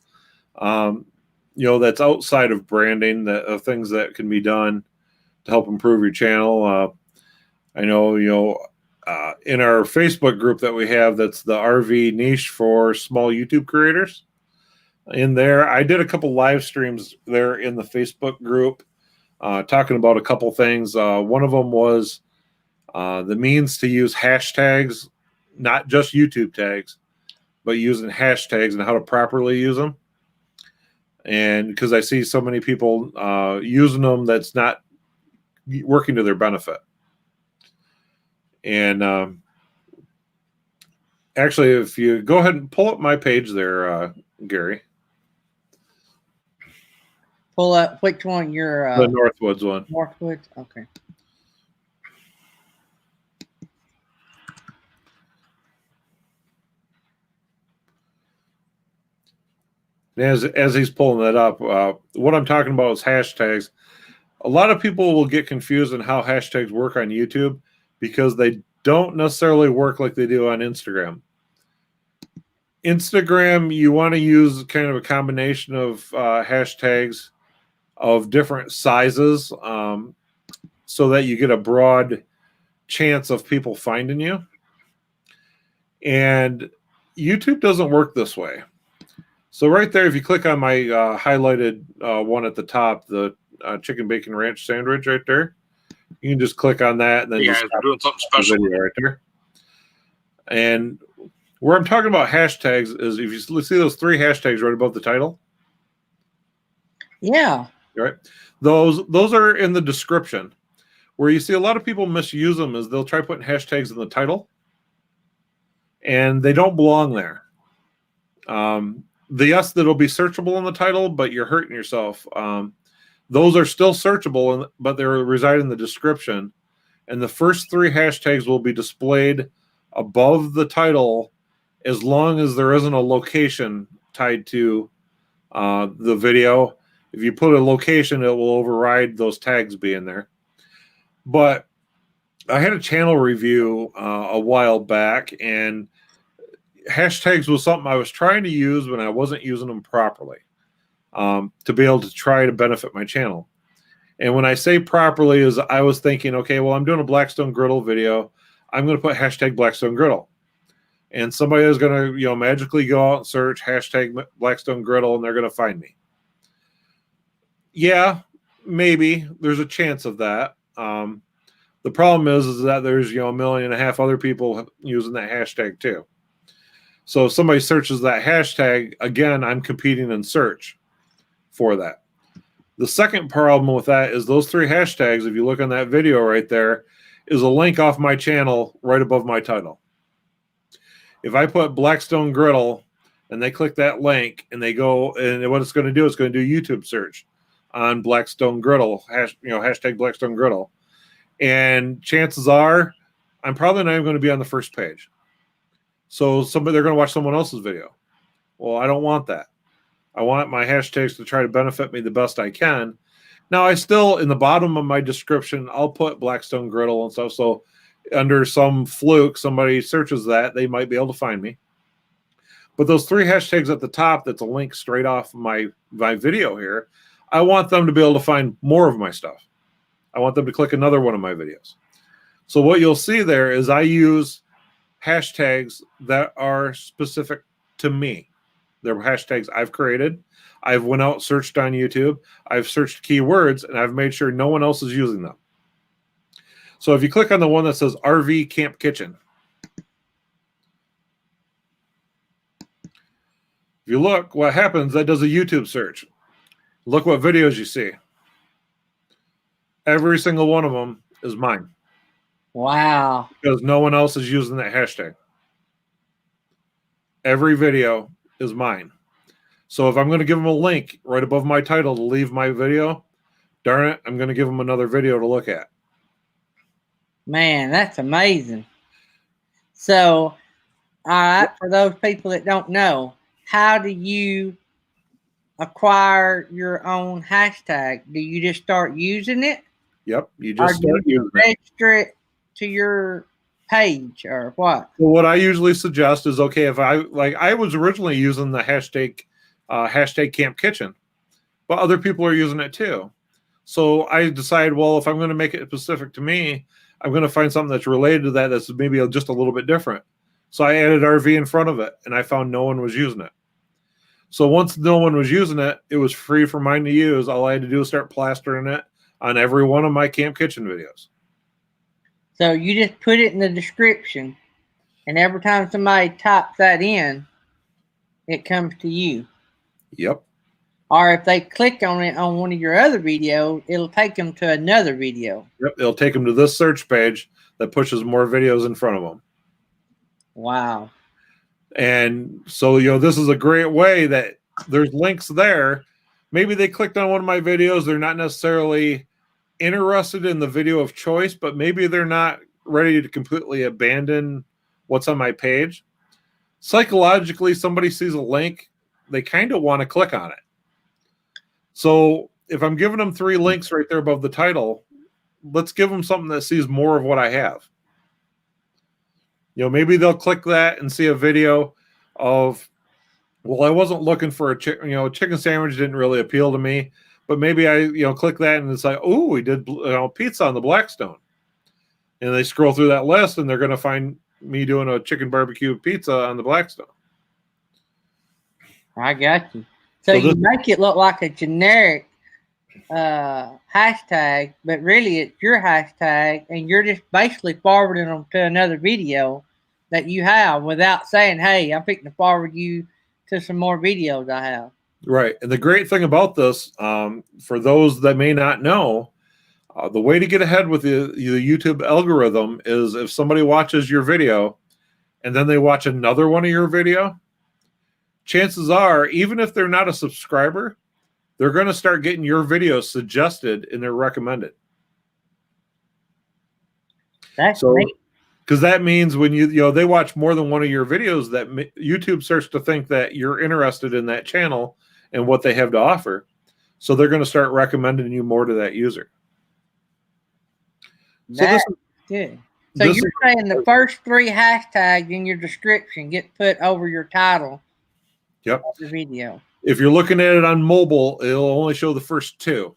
That's outside of branding, that things that can be done to help improve your channel. I know, in our Facebook group that we have, that's the RV niche for small YouTube creators. In there, I did a couple live streams there in the Facebook group, talking about a couple things. One of them was the means to use hashtags, not just YouTube tags, but using hashtags and how to properly use them. And because I see so many people using them, that's not working to their benefit. And actually, if you go ahead and pull up my page there, Gary. Pull up which one? The Northwoods one. Northwoods, okay. As he's pulling that up, what I'm talking about is hashtags. A lot of people will get confused on how hashtags work on YouTube because they don't necessarily work like they do on Instagram. Instagram, you want to use kind of a combination of hashtags of different sizes, so that you get a broad chance of people finding you. And YouTube doesn't work this way. So right there, if you click on my highlighted one at the top, the chicken bacon ranch sandwich right there, you can just click on that, and then guys, we're doing something special right there. And where I'm talking about hashtags is if you see those 3 hashtags right above the title. Yeah. Right. Those are in the description. Where you see a lot of people misuse them is they'll try putting hashtags in the title, and they don't belong there. Yes, that'll be searchable in the title, but you're hurting yourself. Those are still searchable, but they reside in the description. And the first 3 hashtags will be displayed above the title as long as there isn't a location tied to the video. If you put a location, it will override those tags being there. But I had a channel review a while back, and hashtags was something I was trying to use when I wasn't using them properly, to be able to try to benefit my channel. And when I say properly, is I was thinking, okay, well, I'm doing a Blackstone Griddle video. I'm going to put hashtag Blackstone Griddle. And somebody is going to, magically go out and search hashtag Blackstone Griddle, and they're going to find me. Yeah, maybe there's a chance of that. The problem is that there's 1.5 million other people using that hashtag too. So if somebody searches that hashtag, again, I'm competing in search for that. The second problem with that is those 3 hashtags, if you look on that video right there, is a link off my channel right above my title. If I put Blackstone Griddle and they click that link and they go, and what it's going to do is going to do YouTube search on Blackstone Griddle, hashtag Blackstone Griddle. And chances are I'm probably not even going to be on the first page. So they're going to watch someone else's video. Well, I don't want that. I want my hashtags to try to benefit me the best I can. Now, I still, in the bottom of my description, I'll put Blackstone Griddle and stuff. So under some fluke, somebody searches that, they might be able to find me. But those 3 hashtags at the top, that's a link straight off my video here, I want them to be able to find more of my stuff. I want them to click another one of my videos. So what you'll see there is I use hashtags that are specific to me. They're hashtags I've created. I've went out, searched on YouTube. I've searched keywords, and I've made sure no one else is using them. So if you click on the one that says RV Camp Kitchen, if you look, what happens, that does a YouTube search. Look what videos you see. Every single one of them is mine. Wow. Because no one else is using that hashtag. Every video is mine. So if I'm going to give them a link right above my title to leave my video, darn it, I'm going to give them another video to look at. Man, that's amazing. So, all right, for those people that don't know, how do you acquire your own hashtag? Do you just start using it? Yep, you just or start do you using it. register it to your page or what? Well, what I usually suggest is, okay, if I was originally using the hashtag Camp Kitchen, but other people are using it too. So I decide, well, if I'm going to make it specific to me, I'm going to find something that's related to that that's maybe just a little bit different. So I added RV in front of it, and I found no one was using it. So once no one was using it, it was free for mine to use. All I had to do was start plastering it on every one of my Camp Kitchen videos. So you just put it in the description, and every time somebody types that in, it comes to you. Yep. Or if they click on it on one of your other videos, it'll take them to another video. Yep. It'll take them to this search page that pushes more videos in front of them. Wow. And so, this is a great way that there's links there. Maybe they clicked on one of my videos. They're not necessarily interested in the video of choice, but maybe they're not ready to completely abandon what's on my page. Psychologically, somebody sees a link, they kind of want to click on it. So if I'm giving them 3 links right there above the title, let's give them something that sees more of what I have. Maybe they'll click that and see a video of, well, I wasn't looking for a chicken sandwich didn't really appeal to me, but maybe I, click that and it's like, oh, we did pizza on the Blackstone. And they scroll through that list and they're going to find me doing a chicken barbecue pizza on the Blackstone. I got you. So you make it look like a generic hashtag, but really it's your hashtag, and you're just basically forwarding them to another video that you have without saying, hey, I'm picking to forward you to some more videos I have. Right. And the great thing about this, for those that may not know, the way to get ahead with the YouTube algorithm is if somebody watches your video and then they watch another one of your video, chances are, even if they're not a subscriber, they're going to start getting your videos suggested in their recommended. That's neat. Because that means when they watch more than one of your videos, that YouTube starts to think that you're interested in that channel and what they have to offer. So they're going to start recommending you more to that user. That's good. So you're saying the first 3 hashtags in your description get put over your title. Yep. Of the video. If you're looking at it on mobile, it'll only show the first 2,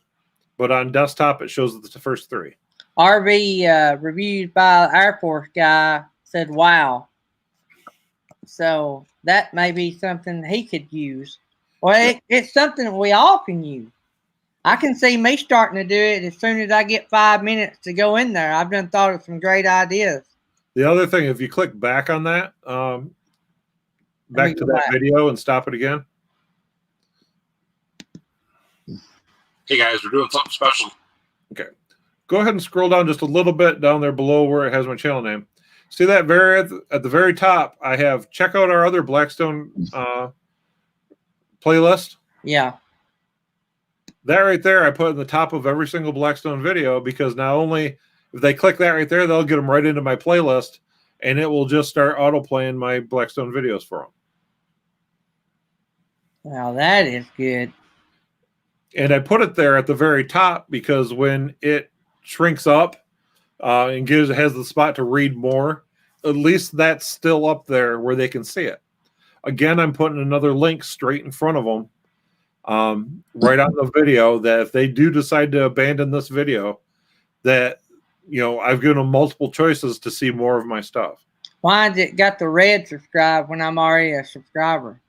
but on desktop it shows the first 3. RV reviewed by the Air Force guy said, "Wow." So that may be something he could use. Well, it's something we all can use. I can see me starting to do it as soon as I get 5 minutes to go in there. I've done thought of some great ideas. The other thing, if you click back on that, back to that video and stop it again. Hey guys, we're doing something special. Okay. Go ahead and scroll down just a little bit down there below where it has my channel name. See that at the very top, I have check out our other Blackstone playlist. Yeah. That right there, I put in the top of every single Blackstone video, because not only if they click that right there, they'll get them right into my playlist, and it will just start auto playing my Blackstone videos for them. Wow, that is good. And I put it there at the very top because when it shrinks up and has the spot to read more, at least that's still up there where they can see it. Again, I'm putting another link straight in front of them, right on the video, that if they do decide to abandon this video, that I've given them multiple choices to see more of my stuff. Why has it got the red subscribe when I'm already a subscriber?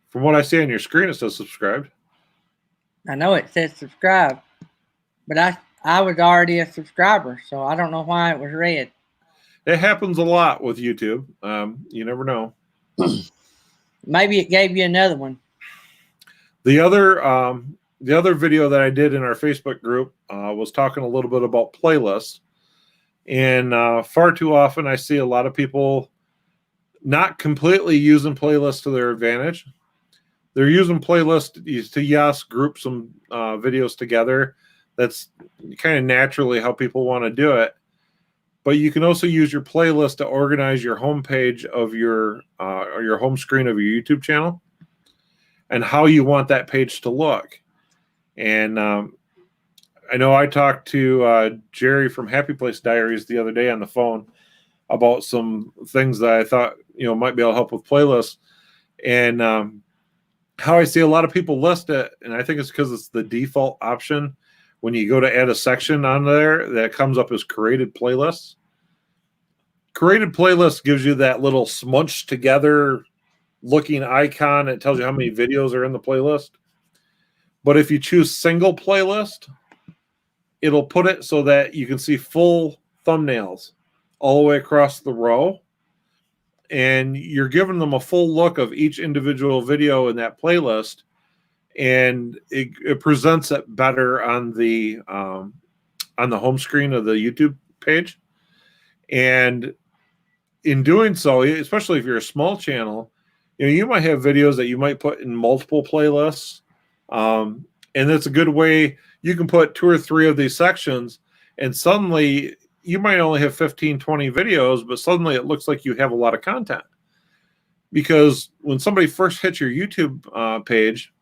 From what I see on your screen, it says subscribed. I know it says subscribe, but I was already a subscriber, so I don't know why it was red. It happens a lot with YouTube. You never know. Maybe it gave you another one. The other video that I did in our Facebook group was talking a little bit about playlists. And far too often I see a lot of people not completely using playlists to their advantage. They're using playlists to, yes, group some videos together. That's kind of naturally how people want to do it. But you can also use your playlist to organize your homepage of your home screen of your YouTube channel and how you want that page to look. And I know I talked to Jerry from Happy Place Diaries the other day on the phone about some things that I thought might be able to help with playlists, and how I see a lot of people list it, and I think it's because it's the default option when you go to add a section on there that comes up as created playlists. Created playlist gives you that little smunched together looking icon. It tells you how many videos are in the playlist. But if you choose single playlist, it'll put it so that you can see full thumbnails all the way across the row. And you're giving them a full look of each individual video in that playlist. And it presents it better on the home screen of the YouTube page. And in doing so, especially if you're a small channel, you might have videos that you might put in multiple playlists. And it's a good way. You can put 2 or 3 of these sections, and suddenly you might only have 15, 20 videos, but suddenly it looks like you have a lot of content. Because when somebody first hits your YouTube page,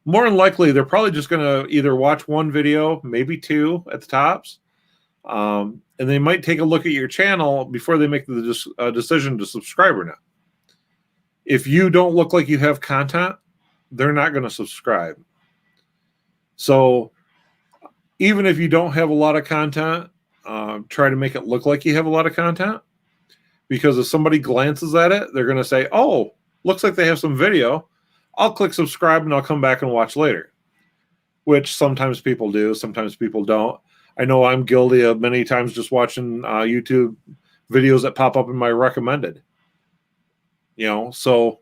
more than likely, they're probably just going to either watch one video, maybe 2 at the tops, and they might take a look at your channel before they make the decision to subscribe or not. If you don't look like you have content, they're not going to subscribe. So even if you don't have a lot of content, try to make it look like you have a lot of content, because if somebody glances at it, they're going to say, oh, looks like they have some video. I'll click subscribe and I'll come back and watch later, which sometimes people do. Sometimes people don't. I know I'm guilty of many times just watching YouTube videos that pop up in my recommended. So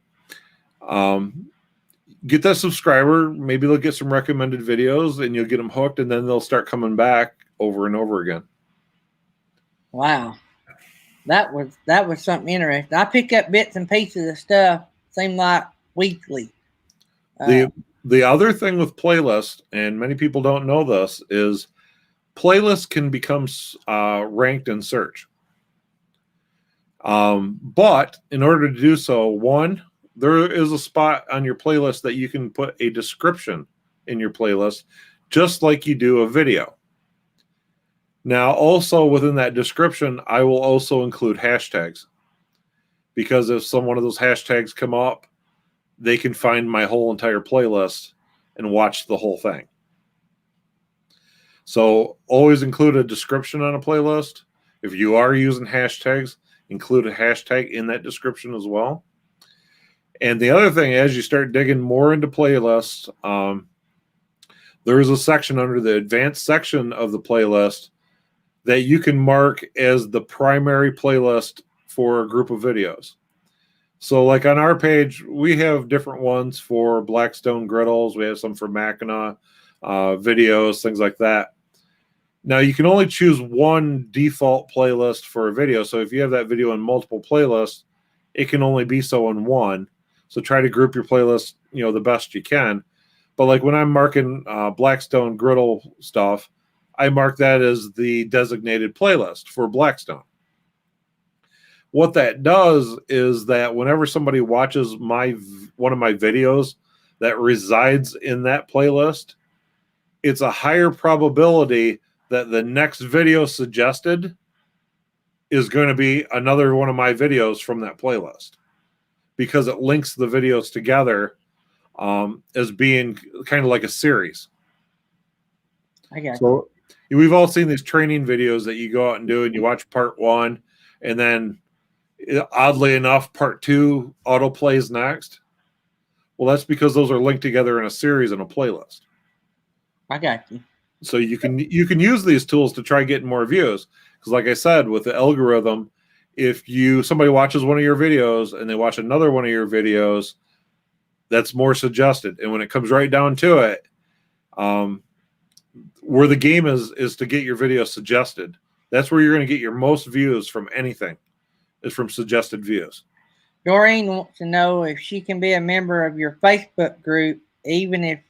get that subscriber. Maybe they'll get some recommended videos and you'll get them hooked, and then they'll start coming back over and over again. Wow. That was something interesting. I pick up bits and pieces of stuff, seem like weekly. The other thing with playlists, and many people don't know this, is playlists can become ranked in search. But in order to do so, one, there is a spot on your playlist that you can put a description in your playlist, just like you do a video. Now, also within that description, I will also include hashtags, because if one of those hashtags come up, they can find my whole entire playlist and watch the whole thing. So always include a description on a playlist. If you are using hashtags, include a hashtag in that description as well. And the other thing, as you start digging more into playlists, there is a section under the advanced section of the playlist that you can mark as the primary playlist for a group of videos. So like on our page, we have different ones for Blackstone griddles. We have some for Mackinac videos, things like that. Now you can only choose one default playlist for a video. So if you have that video in multiple playlists, it can only be so in one. So try to group your playlist, the best you can. But like when I'm marking Blackstone griddle stuff, I mark that as the designated playlist for Blackstone. What that does is that whenever somebody watches one of my videos that resides in that playlist, it's a higher probability that the next video suggested is going to be another one of my videos from that playlist, because it links the videos together as being kind of like a series. I got you. So we've all seen these training videos that you go out and do, and you watch part 1, and then oddly enough, part 2 auto plays next. Well, that's because those are linked together in a series and a playlist. I got you. So you can use these tools to try getting more views. Because like I said, with the algorithm, if somebody watches one of your videos and they watch another one of your videos, that's more suggested. And when it comes right down to it, where the game is to get your video suggested. That's where you're going to get your most views from anything, is from suggested views. Doreen wants to know if she can be a member of your Facebook group, even if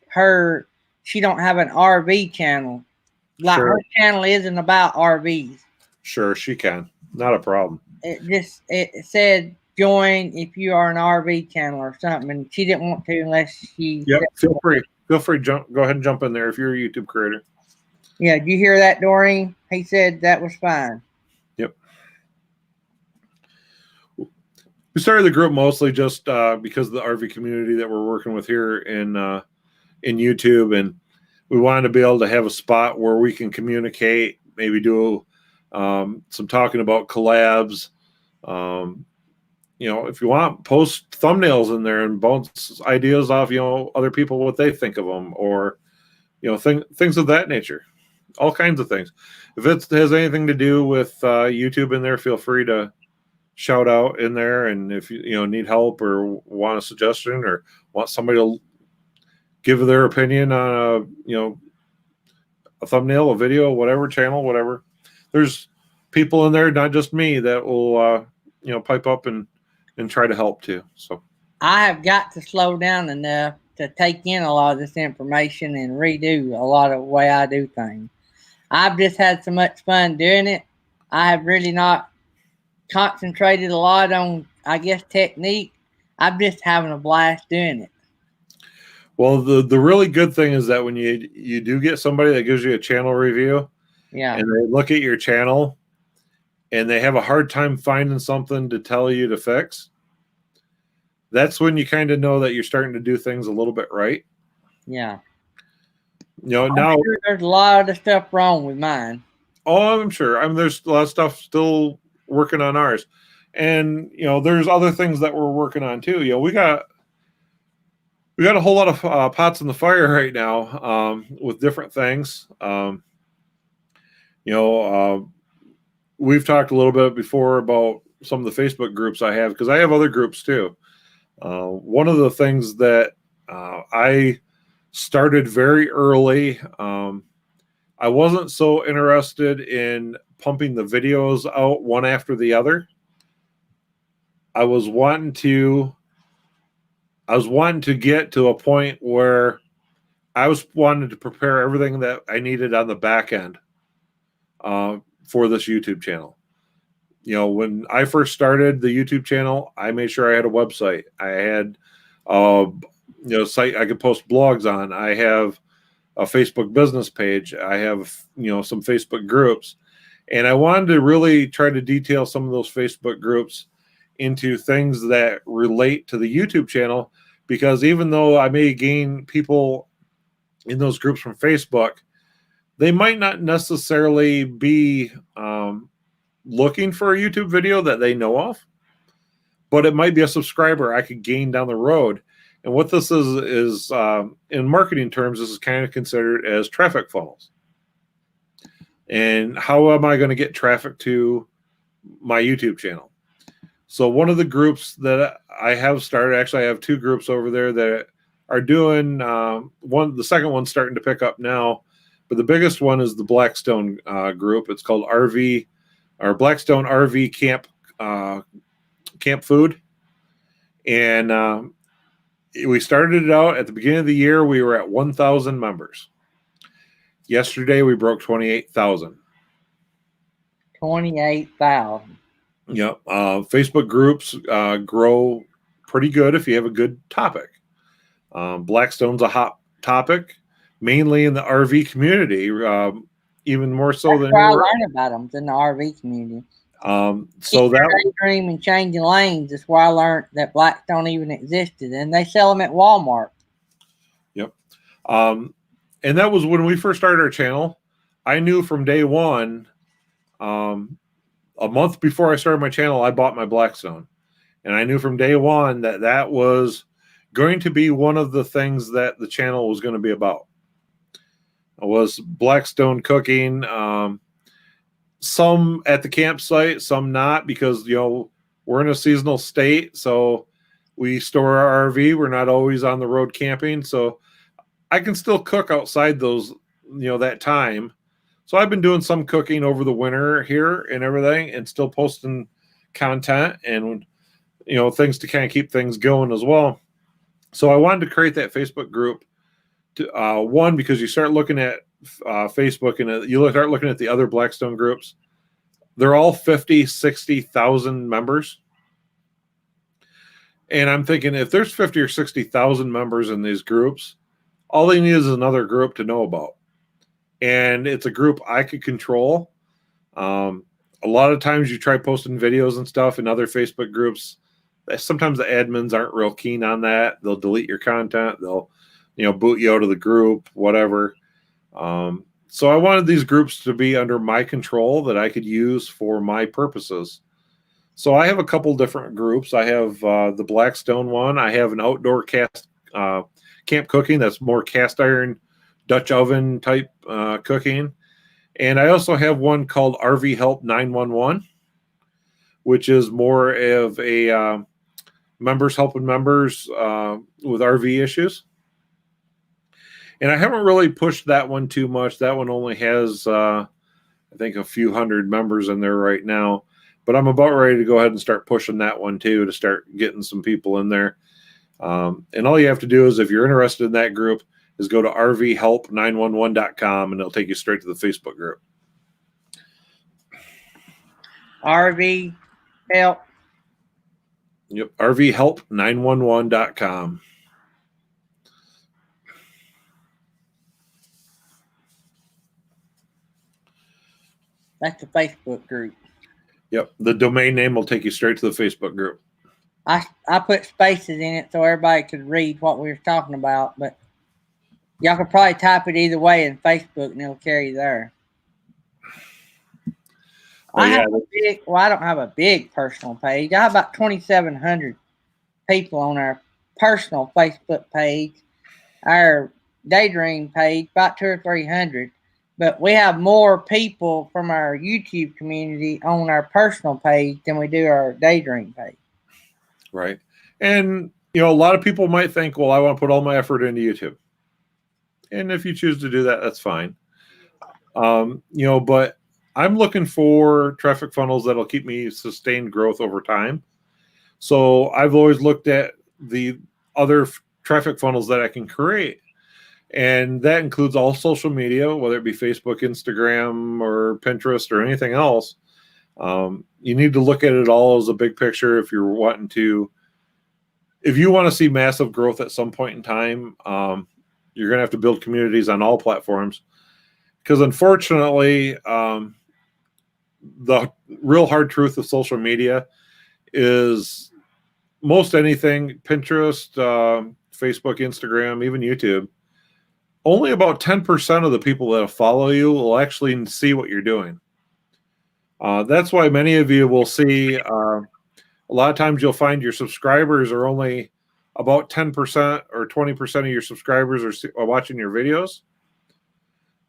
she don't have an RV channel. Like Sure. her channel isn't about RVs. Sure, she can. Not a problem. It said join if you are an RV channel or something, and she didn't want to unless she. Yep. Feel free. Go ahead and jump in there if you're a YouTube creator. Yeah, did you hear that, Doreen? He said that was fine. Yep. We started the group mostly just because of the RV community that we're working with here in YouTube, and we wanted to be able to have a spot where we can communicate, maybe do some talking about collabs. If you want, post thumbnails in there and bounce ideas off, other people, what they think of them, or, things of that nature. All kinds of things. If it has anything to do with YouTube in there, feel free to shout out in there. And if you need help or want a suggestion or want somebody to give their opinion on a thumbnail, a video, whatever channel, whatever, there's people in there, not just me, that will pipe up and try to help too. So I have got to slow down enough to take in a lot of this information and redo a lot of the way I do things. I've just had so much fun doing it. I have really not concentrated a lot on, I guess, technique. I'm just having a blast doing it. Well, the really good thing is that when you do get somebody that gives you a channel review, yeah, and they look at your channel and they have a hard time finding something to tell you to fix, that's when you kind of know that you're starting to do things a little bit right. Yeah. Now sure there's a lot of the stuff wrong with mine. Oh, I'm sure. There's a lot of stuff still working on ours, and there's other things that we're working on too. We got a whole lot of pots in the fire right now with different things. We've talked a little bit before about some of the Facebook groups I have, because I have other groups too. One of the things that I started very early, I wasn't so interested in pumping the videos out one after the other. I was wanting to get to a point where I was wanting to prepare everything that I needed on the back end for this YouTube channel. When I first started the YouTube channel, I made sure I had a website. I had site I could post blogs on. I have a Facebook business page. I have some Facebook groups, and I wanted to really try to detail some of those Facebook groups into things that relate to the YouTube channel, because even though I may gain people in those groups from Facebook, they might not necessarily be looking for a YouTube video that they know of, but it might be a subscriber I could gain down the road. And what this is in marketing terms, this is kind of considered as traffic funnels. And how am I going to get traffic to my YouTube channel? So one of the groups that I have started, actually I have two groups over there that are doing the second one's starting to pick up now, but the biggest one is the Blackstone group. It's called Blackstone RV Camp Food. And we started it out at the beginning of the year. We were at 1,000 members. Yesterday, we broke 28,000. 28,000. Yep. Facebook groups grow pretty good if you have a good topic. Blackstone's a hot topic, mainly in the RV community, even more so than I learn about them in the RV community. So that dream and changing lanes is where I learned that Blackstone even existed, and they sell them at Walmart. And that was when we first started our channel. I knew from day one, a month before I started my channel, I bought my Blackstone. And I knew from day one that that was going to be one of the things that the channel was going to be about. It was Blackstone cooking, some at the campsite, some not, because, you know, we're in a seasonal state. So we store our RV. We're not always on the road camping. So I can still cook outside those, you know, that time. So I've been doing some cooking over the winter here and everything, and still posting content and, you know, things to kind of keep things going as well. So I wanted to create that Facebook group to, one, because you start looking at Facebook and you start looking at the other Blackstone groups. They're all 50, 60,000 members. And I'm thinking, if there's 50 or 60,000 members in these groups, all they need is another group to know about. And it's a group I could control. A lot of times you try posting videos and stuff in other Facebook groups. Sometimes the admins aren't real keen on that. They'll delete your content. They'll, you know, boot you out of the group, whatever. So I wanted these groups to be under my control that I could use for my purposes. So I have a couple different groups. I have the Blackstone one. I have an outdoor camp cooking that's more cast iron, Dutch oven type cooking. And I also have one called RV Help 911, which is more of a members helping members with RV issues. And I haven't really pushed that one too much. That one only has, I think, a few hundred members in there right now. But I'm about ready to go ahead and start pushing that one too, to start getting some people in there. And all you have to do is, if you're interested in that group, is go to rvhelp911.com and it'll take you straight to the Facebook group. RV help. Yep, rvhelp911.com. That's the Facebook group. Yep, the domain name will take you straight to the Facebook group. I put spaces in it so everybody could read what we were talking about, but y'all could probably type it either way in Facebook and it'll carry you there. I don't have a big personal page. I have about 2,700 people on our personal Facebook page. Our Daydream page, about 200 or 300. But we have more people from our YouTube community on our personal page than we do our Daydream page. Right. And, you know, a lot of people might think, well, I want to put all my effort into YouTube. And if you choose to do that, that's fine. You know, but I'm looking for traffic funnels that'll keep me sustained growth over time. So I've always looked at the other traffic funnels that I can create. And that includes all social media, whether it be Facebook, Instagram, or Pinterest, or anything else. You need to look at it all as a big picture if you want to see massive growth at some point in time. You're going to have to build communities on all platforms, because unfortunately, the real hard truth of social media is most anything, Pinterest, Facebook, Instagram, even YouTube, only about 10% of the people that follow you will actually see what you're doing. That's why many of you will see, a lot of times you'll find your subscribers are only about 10% or 20% of your subscribers are watching your videos.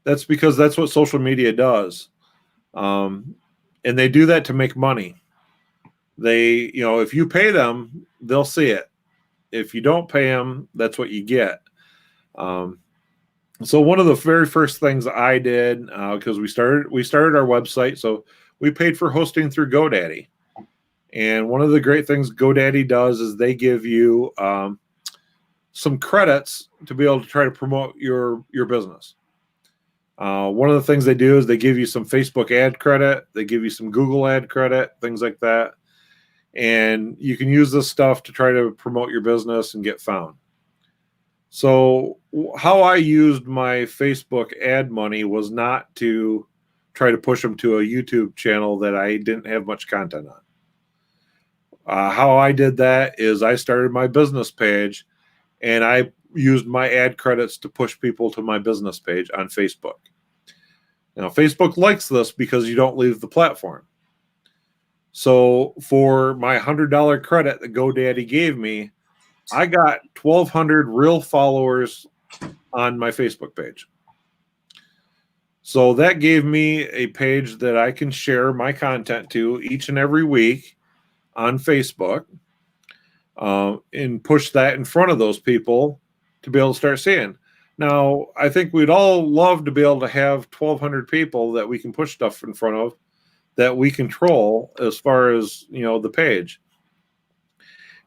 That's because that's what social media does. And they do that to make money. They, you know, if you pay them, they'll see it. If you don't pay them, that's what you get. So one of the very first things I did, because we started our website, so we paid for hosting through GoDaddy. And one of the great things GoDaddy does is they give you some credits to be able to try to promote your business. One of the things they do is they give you some Facebook ad credit, they give you some Google ad credit, things like that. And you can use this stuff to try to promote your business and get found. So how I used my Facebook ad money was not to try to push them to a YouTube channel that I didn't have much content on. How I did that is I started my business page, and I used my ad credits to push people to my business page on Facebook. Now, Facebook likes this because you don't leave the platform. So for my $100 credit that GoDaddy gave me, I got 1,200 real followers on my Facebook page. So that gave me a page that I can share my content to each and every week on Facebook, and push that in front of those people to be able to start seeing. Now, I think we'd all love to be able to have 1,200 people that we can push stuff in front of that we control as far as, the page.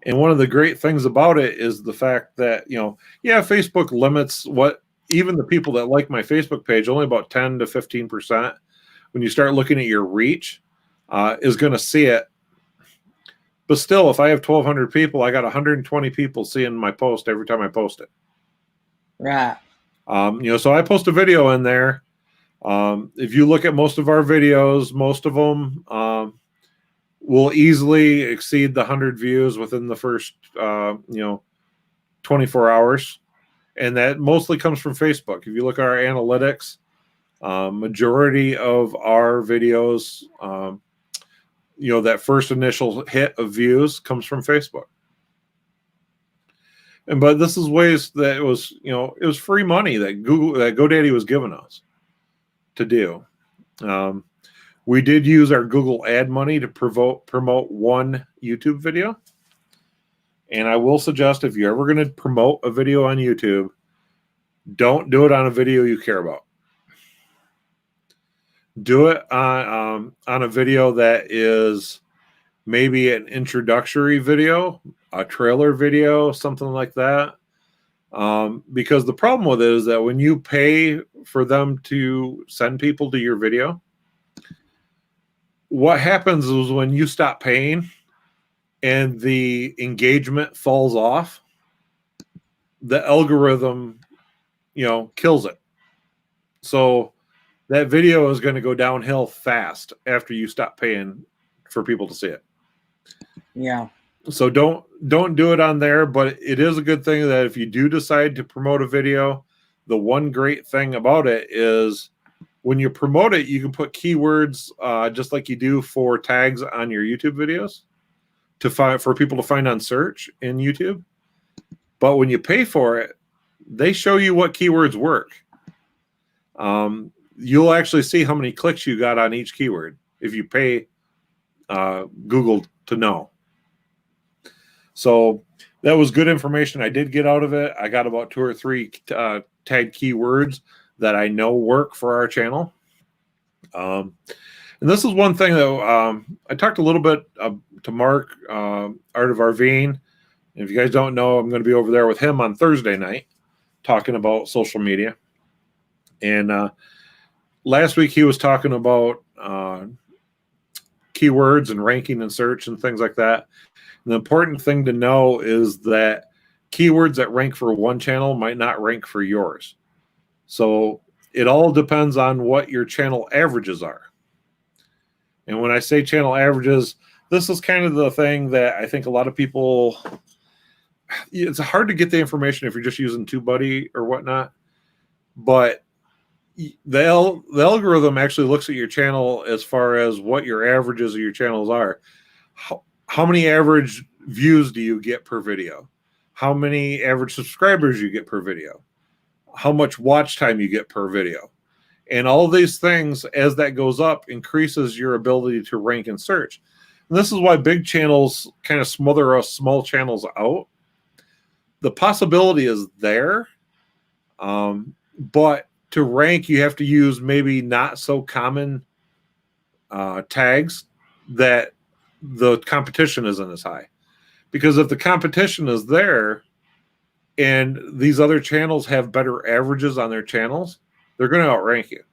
And one of the great things about it is the fact that, Facebook limits what even the people that like my Facebook page, only about 10 to 15%, when you start looking at your reach, is going to see it. But still, if I have 1,200 people, I got 120 people seeing my post every time I post it. Right. So I post a video in there. If you look at most of our videos, most of them will easily exceed the 100 views within the first 24 hours. And that mostly comes from Facebook. If you look at our analytics, majority of our videos, that first initial hit of views comes from Facebook. But this is ways that it was free money that GoDaddy was giving us to do. We did use our Google ad money to promote one YouTube video. And I will suggest, if you're ever going to promote a video on YouTube, don't do it on a video you care about. Do it on a video that is maybe an introductory video, a trailer video, something like that. Because the problem with it is that when you pay for them to send people to your video, what happens is when you stop paying and the engagement falls off, the algorithm, kills it. So that video is going to go downhill fast after you stop paying for people to see it. Yeah. So don't do it on there, but it is a good thing that if you do decide to promote a video, the one great thing about it is when you promote it, you can put keywords just like you do for tags on your YouTube videos for people to find on search in YouTube. But when you pay for it, they show you what keywords work. You'll actually see how many clicks you got on each keyword if you pay Google to know. So that was good information I did get out of it. I got about 2 or 3 tagged keywords that I know work for our channel. And this is one thing that I talked a little bit to Mark, Art of RVing. If you guys don't know, I'm going to be over there with him on Thursday night talking about social media. And last week he was talking about keywords and ranking and search and things like that. And the important thing to know is that keywords that rank for one channel might not rank for yours. So it all depends on what your channel averages are. And when I say channel averages, this is kind of the thing that I think a lot of people, it's hard to get the information if you're just using TubeBuddy or whatnot. But the algorithm actually looks at your channel as far as what your averages of your channels are. How many average views do you get per video? How many average subscribers you get per video? How much watch time you get per video? And all of these things, as that goes up, increases your ability to rank and search. And this is why big channels kind of smother us small channels out. The possibility is there, but to rank, you have to use maybe not so common tags that the competition isn't as high. Because if the competition is there and these other channels have better averages on their channels, they're going to outrank you.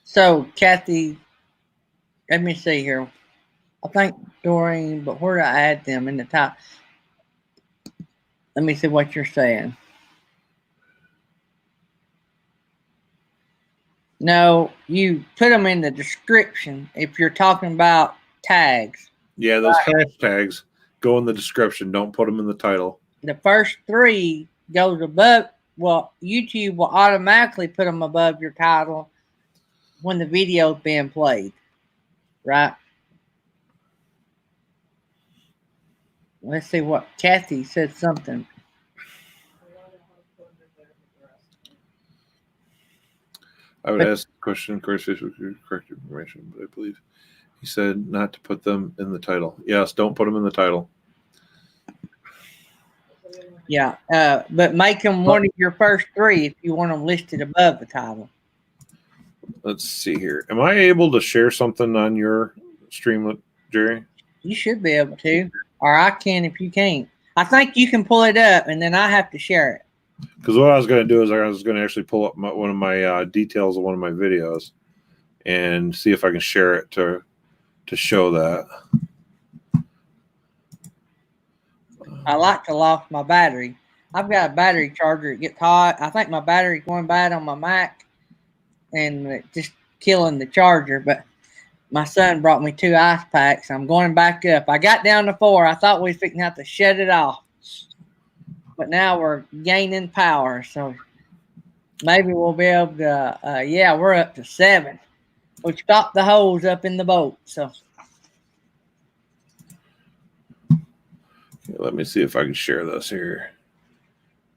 So Kathy, let me see here. I think Doreen, but where do I add them in the top? Let me see what you're saying. No, you put them in the description if you're talking about tags. Yeah, those hashtags go in the description. Don't put them in the title. The first 3 goes above. Well, YouTube will automatically put them above your title when the video's being played, right? Let's see what Kathy said something. I would ask the question, of course, this was correct information, but I believe he said not to put them in the title. Yes, don't put them in the title. Yeah, but make them one of your first 3 if you want them listed above the title. Let's see here. Am I able to share something on your Streamlet, Jerry? You should be able to, or I can if you can't. I think you can pull it up, and then I have to share it. Because what I was going to do is I was going to actually pull up one of my details of one of my videos and see if I can share it to show that. I like to lost my battery. I've got a battery charger. It gets hot. I think my battery's going bad on my Mac, and it's just killing the charger. But my son brought me 2 ice packs. I'm going back up. I got down to 4. I thought we was fixing to have to shut it off. But now we're gaining power. So maybe we'll be able to, yeah, we're up to 7. We stopped the hose up in the boat. So let me see if I can share this here.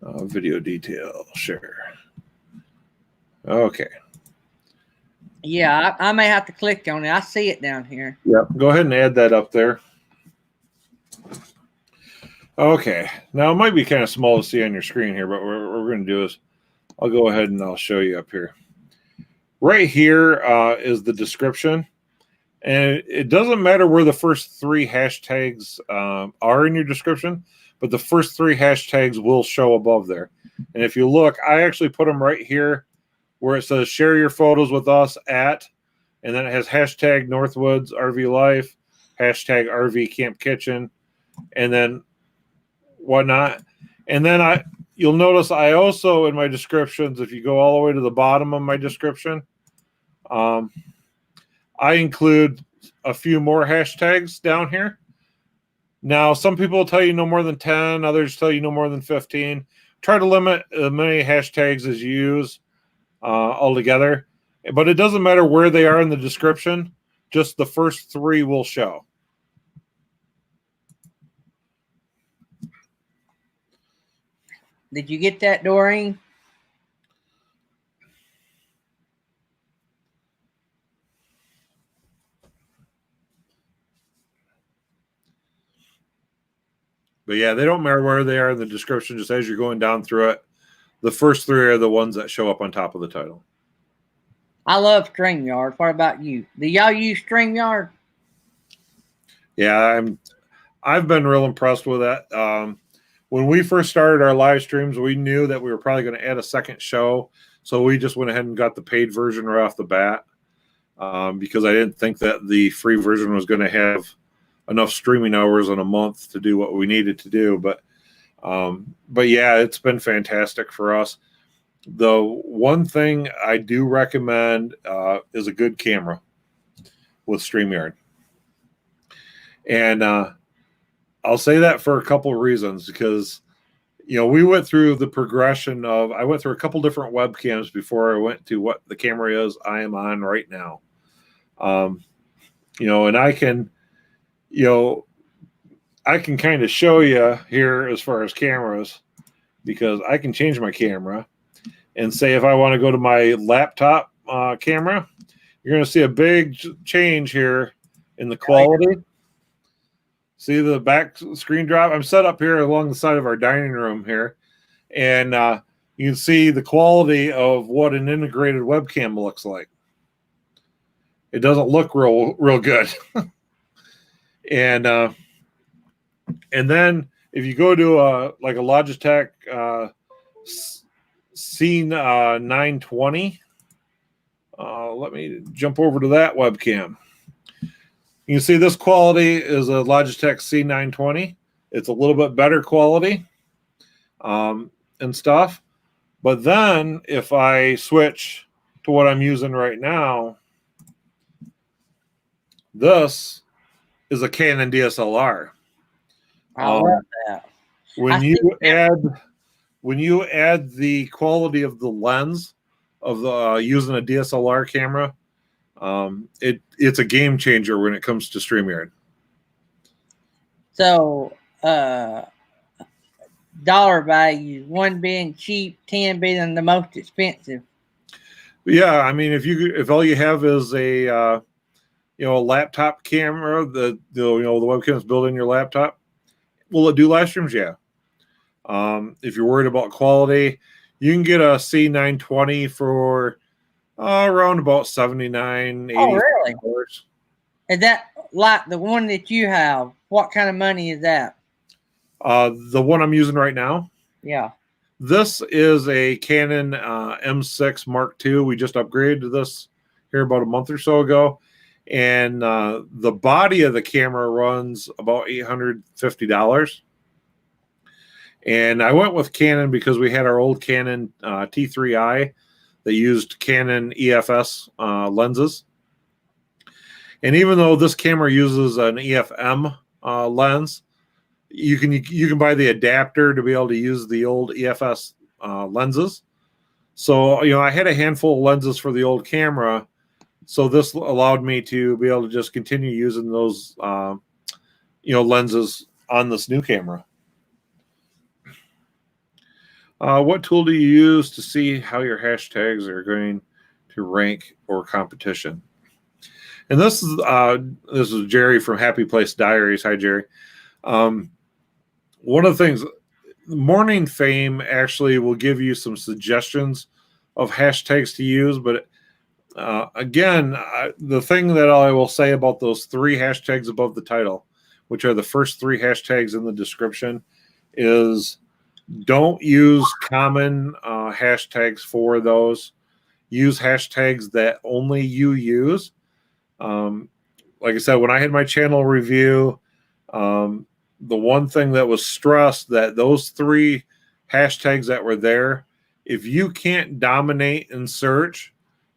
Video detail, share. Okay. yeah, I may have to click on it. I see it down here. Yep. Go ahead and add that up there. Okay. Now it might be kind of small to see on your screen here, but what we're going to do is I'll go ahead and I'll show you up here. Right here is the description. And it doesn't matter where the first 3 hashtags are in your description, but the first 3 hashtags will show above there. And if you look, I actually put them right here where it says share your photos with us at, and then it has hashtag Northwoods RV Life, hashtag RV Camp Kitchen, and then whatnot. And then you'll notice I also, in my descriptions, if you go all the way to the bottom of my description, I include a few more hashtags down here. Now, some people will tell you no more than 10, others tell you no more than 15. Try to limit as many hashtags as you use altogether. But it doesn't matter where they are in the description, just the first 3 will show. Did you get that, Doreen? But yeah, they don't matter where they are in the description, just as you're going down through it. The first 3 are the ones that show up on top of the title. I love StreamYard. What about you? Do y'all use StreamYard? Yeah, I've been real impressed with that. When we first started our live streams, we knew that we were probably going to add a second show. So we just went ahead and got the paid version right off the bat because I didn't think that the free version was going to have enough streaming hours in a month to do what we needed to do. But yeah, it's been fantastic for us. The one thing I do recommend is a good camera with StreamYard. And I'll say that for a couple of reasons because, we went through the progression of, I went through a couple different webcams before I went to what the camera is I am on right now. And I can, I can kind of show you here as far as cameras because I can change my camera and say if I want to go to my laptop camera, you're going to see a big change here in the quality. See the back screen drop? I'm set up here along the side of our dining room here, and you can see the quality of what an integrated webcam looks like. It doesn't look real good. And then if you go to like a Logitech C920, let me jump over to that webcam. You can see this quality is a Logitech C920. It's a little bit better quality and stuff. But then if I switch to what I'm using right now, this is a Canon DSLR. I love that. When you add the quality of the lens of the using a DSLR camera, it's a game changer when it comes to StreamYard. So, dollar value, 1 being cheap, 10 being the most expensive. Yeah, I mean, if all you have is a a laptop camera, the webcam is built in your laptop, will it do live streams? Yeah. If you're worried about quality, you can get a C920 for around about $79, $80. Oh, really? Is that like the one that you have? What kind of money is that? The one I'm using right now. Yeah. This is a Canon M6 Mark II. We just upgraded to this here about a month or so ago. And the body of the camera runs about $850. And I went with Canon because we had our old Canon T3i that used Canon EFS lenses. And even though this camera uses an EFM lens, you can buy the adapter to be able to use the old EFS lenses. So I had a handful of lenses for the old camera, so this allowed me to be able to just continue using those lenses on this new camera. What tool do you use to see how your hashtags are going to rank or competition? And this is Jerry from Happy Place Diaries. Hi, Jerry. One of the things, Morning Fame actually will give you some suggestions of hashtags to use. But again, the thing that I will say about those 3 hashtags above the title, which are the first 3 hashtags in the description, is don't use common hashtags for those. Use hashtags that only you use. Like I said, when I had my channel review, the one thing that was stressed that those 3 hashtags that were there, if you can't dominate in search,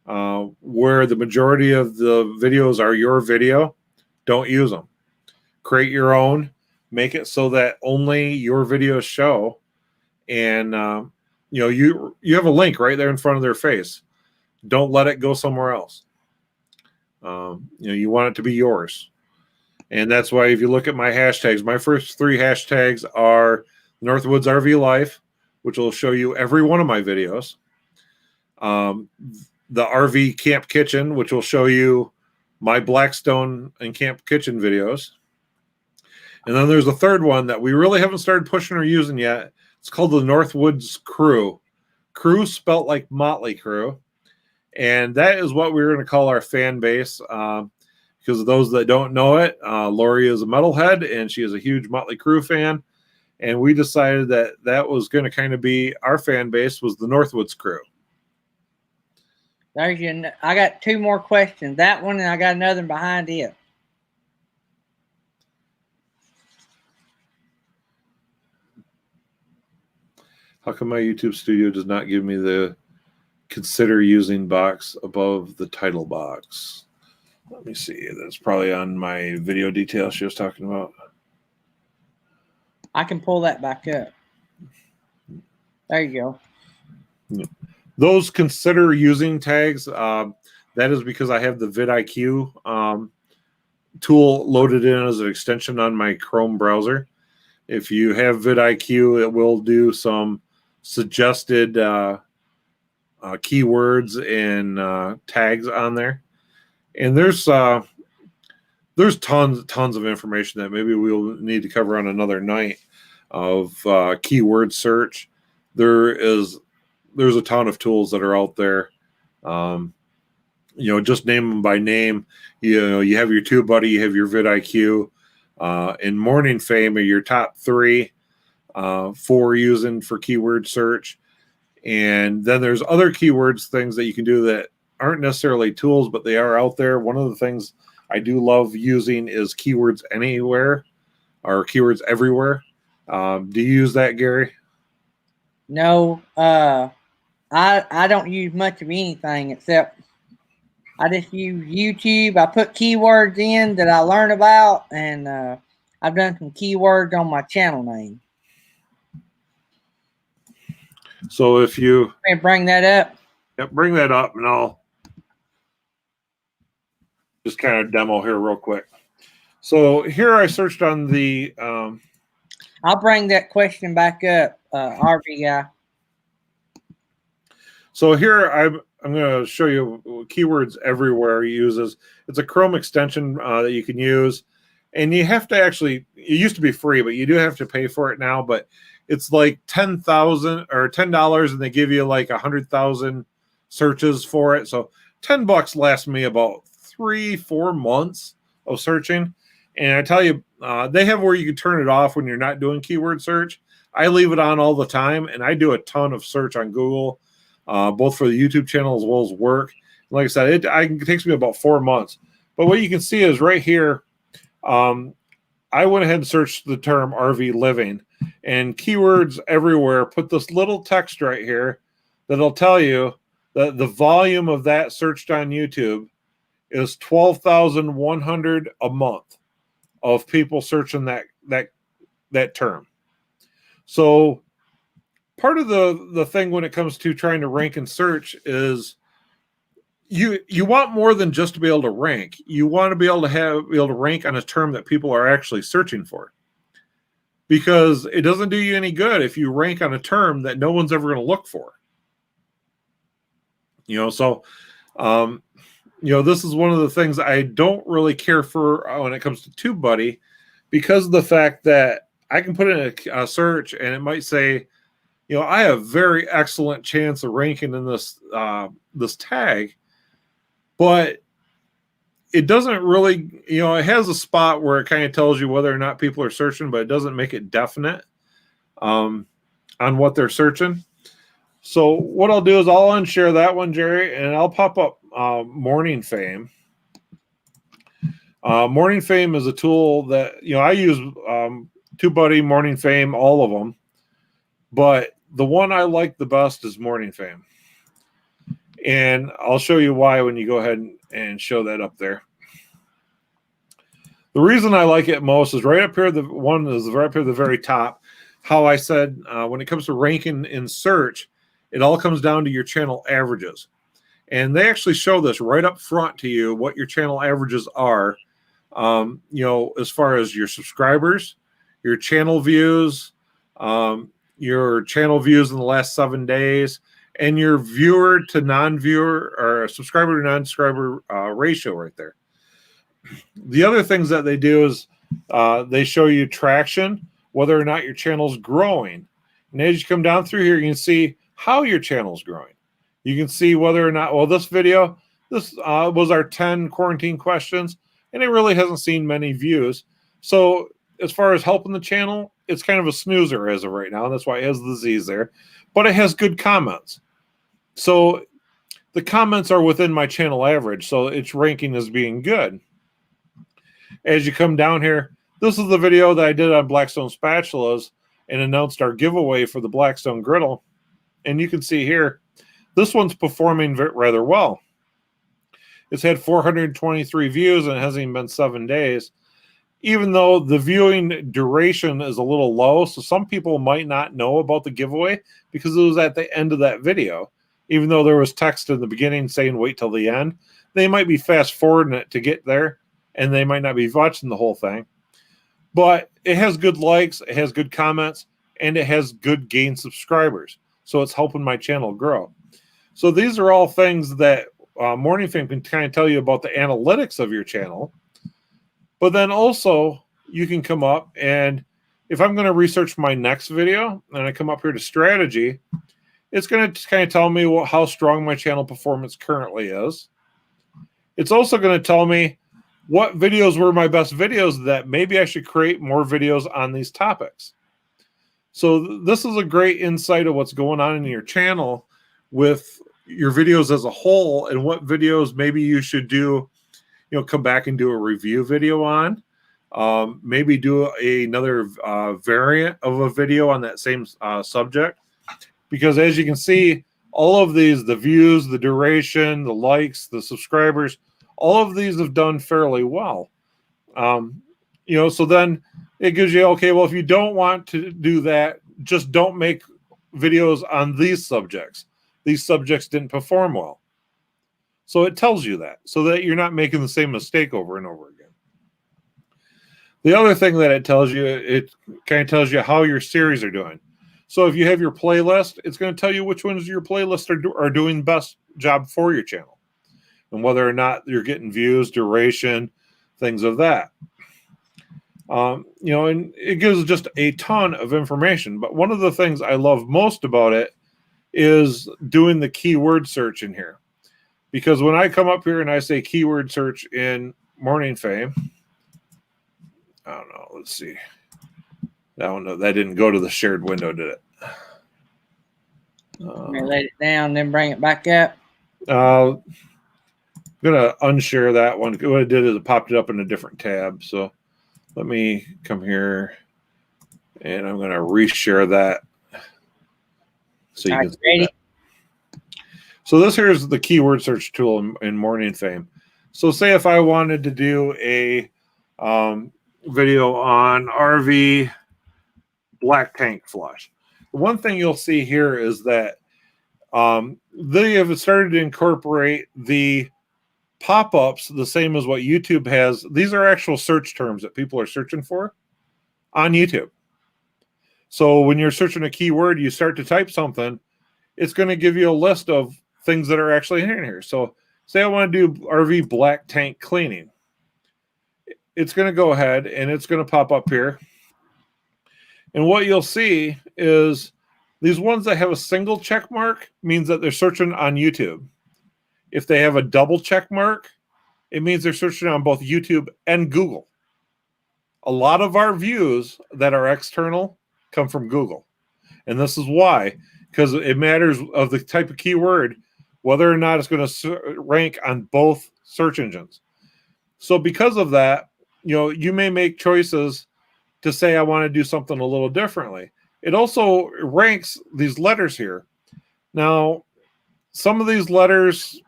where the majority of the videos are your video, don't use them. Create your own, make it so that only your videos show, and you have a link right there in front of their face. Don't let it go somewhere else. You want it to be yours. And that's why if you look at my hashtags, my first 3 hashtags are Northwoods RV Life, which will show you every one of my videos. The RV Camp Kitchen, which will show you my Blackstone and Camp Kitchen videos. And then there's a third one that we really haven't started pushing or using yet. It's called the Northwoods Crew. Crew spelt like Motley Crue. And that is what we're going to call our fan base. Because of those that don't know it, Lori is a metalhead, and she is a huge Motley Crue fan. And we decided that was going to kind of be our fan base, was the Northwoods Crew. I got 2 more questions. That one, and I got another one behind it. How come my YouTube studio does not give me the consider using box above the title box? Let me see. That's probably on my video details she was talking about. I can pull that back up. There you go. Those consider using tags, that is because I have the vidIQ tool loaded in as an extension on my Chrome browser. If you have vidIQ, it will do some suggested keywords and tags on there. And there's tons of information that maybe we'll need to cover on another night of keyword search. There's a ton of tools that are out there. Just name them by name. You have your TubeBuddy, you have your vidIQ, and Morning Fame are your top 3 for using for keyword search. And then there's other keywords, things that you can do that aren't necessarily tools, but they are out there. One of the things I do love using is keywords anywhere or keywords everywhere. Do you use that, Gary? No, I don't use much of anything except I just use YouTube. I put keywords in that I learn about, and I've done some keywords on my channel name. So if you Bring that up. Yep, bring that up, and I'll just kind of demo here real quick. So here I searched on the. I'll bring that question back up, RV guy. So here I'm going to show you keywords everywhere he uses. It's a Chrome extension that you can use, and you have to actually. It used to be free, but you do have to pay for it now. But it's like $10,000 or $10, and they give you like 100,000 searches for it. So $10 lasts me about 3-4 months of searching. And I tell you, they have where you can turn it off when you're not doing keyword search. I leave it on all the time, and I do a ton of search on Google. Both for the YouTube channel as well as work. Like I said, it takes me about 4 months. But what you can see is right here, I went ahead and searched the term RV living, and keywords everywhere put this little text right here that'll tell you that the volume of that searched on YouTube is 12,100 a month of people searching that term. So part of the thing when it comes to trying to rank and search is you want more than just to be able to rank. You want to be able to rank on a term that people are actually searching for. Because it doesn't do you any good if you rank on a term that no one's ever going to look for. So this is one of the things I don't really care for when it comes to TubeBuddy, because of the fact that I can put in a search and it might say, I have very excellent chance of ranking in this tag, but it doesn't really, it has a spot where it kind of tells you whether or not people are searching, but it doesn't make it definite on what they're searching. So what I'll do is I'll unshare that one, Jerry, and I'll pop up Morning Fame. Morning Fame is a tool that, I use TubeBuddy, Morning Fame, all of them. But the one I like the best is Morning Fame. And I'll show you why when you go ahead and show that up there. The reason I like it most is right up here. The one is right up here at the very top. How I said when it comes to ranking in search, it all comes down to your channel averages. And they actually show this right up front to you, what your channel averages are, as far as your subscribers, your channel views, your channel views in the last 7 days, and your viewer to non-viewer or subscriber to non-subscriber ratio right there. The other things that they do is they show you traction, whether or not your channel's growing. And as you come down through here, you can see how your channel's growing. You can see whether or not, this video, this was our 10 quarantine questions, and it really hasn't seen many views. So as far as helping the channel, it's kind of a snoozer as of right now. And that's why it has the Z's there. But it has good comments. So the comments are within my channel average. So its ranking is being good. As you come down here, this is the video that I did on Blackstone spatulas and announced our giveaway for the Blackstone griddle. And you can see here, this one's performing rather well. It's had 423 views and it hasn't even been 7 days. Even though the viewing duration is a little low, so some people might not know about the giveaway because it was at the end of that video. Even though there was text in the beginning saying wait till the end, they might be fast forwarding it to get there, and they might not be watching the whole thing. But it has good likes, it has good comments, and it has good gained subscribers. So it's helping my channel grow. So these are all things that Morning Fame can kind of tell you about the analytics of your channel. But then also, you can come up and if I'm going to research my next video and I come up here to strategy, it's going to kind of tell me how strong my channel performance currently is. It's also going to tell me what videos were my best videos that maybe I should create more videos on these topics. So this is a great insight of what's going on in your channel with your videos as a whole and what videos maybe you should do. Come back and do a review video on. Maybe do another variant of a video on that same subject. Because as you can see, all of these, the views, the duration, the likes, the subscribers, all of these have done fairly well. So then it gives you, okay, well, if you don't want to do that, just don't make videos on these subjects. These subjects didn't perform well. So it tells you that, so that you're not making the same mistake over and over again. The other thing that it tells you, it kind of tells you how your series are doing. So if you have your playlist, it's going to tell you which ones of your playlists are doing the best job for your channel, and whether or not you're getting views, duration, things of that. And it gives just a ton of information. But one of the things I love most about it is doing the keyword search in here. Because when I come up here and I say keyword search in Morning Fame, I don't know, let's see. That didn't go to the shared window, did it? Let it down, then bring it back up. I'm going to unshare that one. What it did is it popped it up in a different tab. So let me come here and I'm going to reshare that. So you can see that. So this here is the keyword search tool in Morning Fame. So say if I wanted to do a video on RV black tank flush. The one thing you'll see here is that they have started to incorporate the pop-ups the same as what YouTube has. These are actual search terms that people are searching for on YouTube. So when you're searching a keyword, you start to type something, it's going to give you a list of things that are actually in here. So say I want to do RV black tank cleaning. It's going to go ahead and it's going to pop up here. And what you'll see is these ones that have a single check mark means that they're searching on YouTube. If they have a double check mark, it means they're searching on both YouTube and Google. A lot of our views that are external come from Google. And this is why, because it matters of the type of keyword, whether or not it's going to rank on both search engines. So because of that, you may make choices to say, I want to do something a little differently. It also ranks these letters here. Now, some of these letters,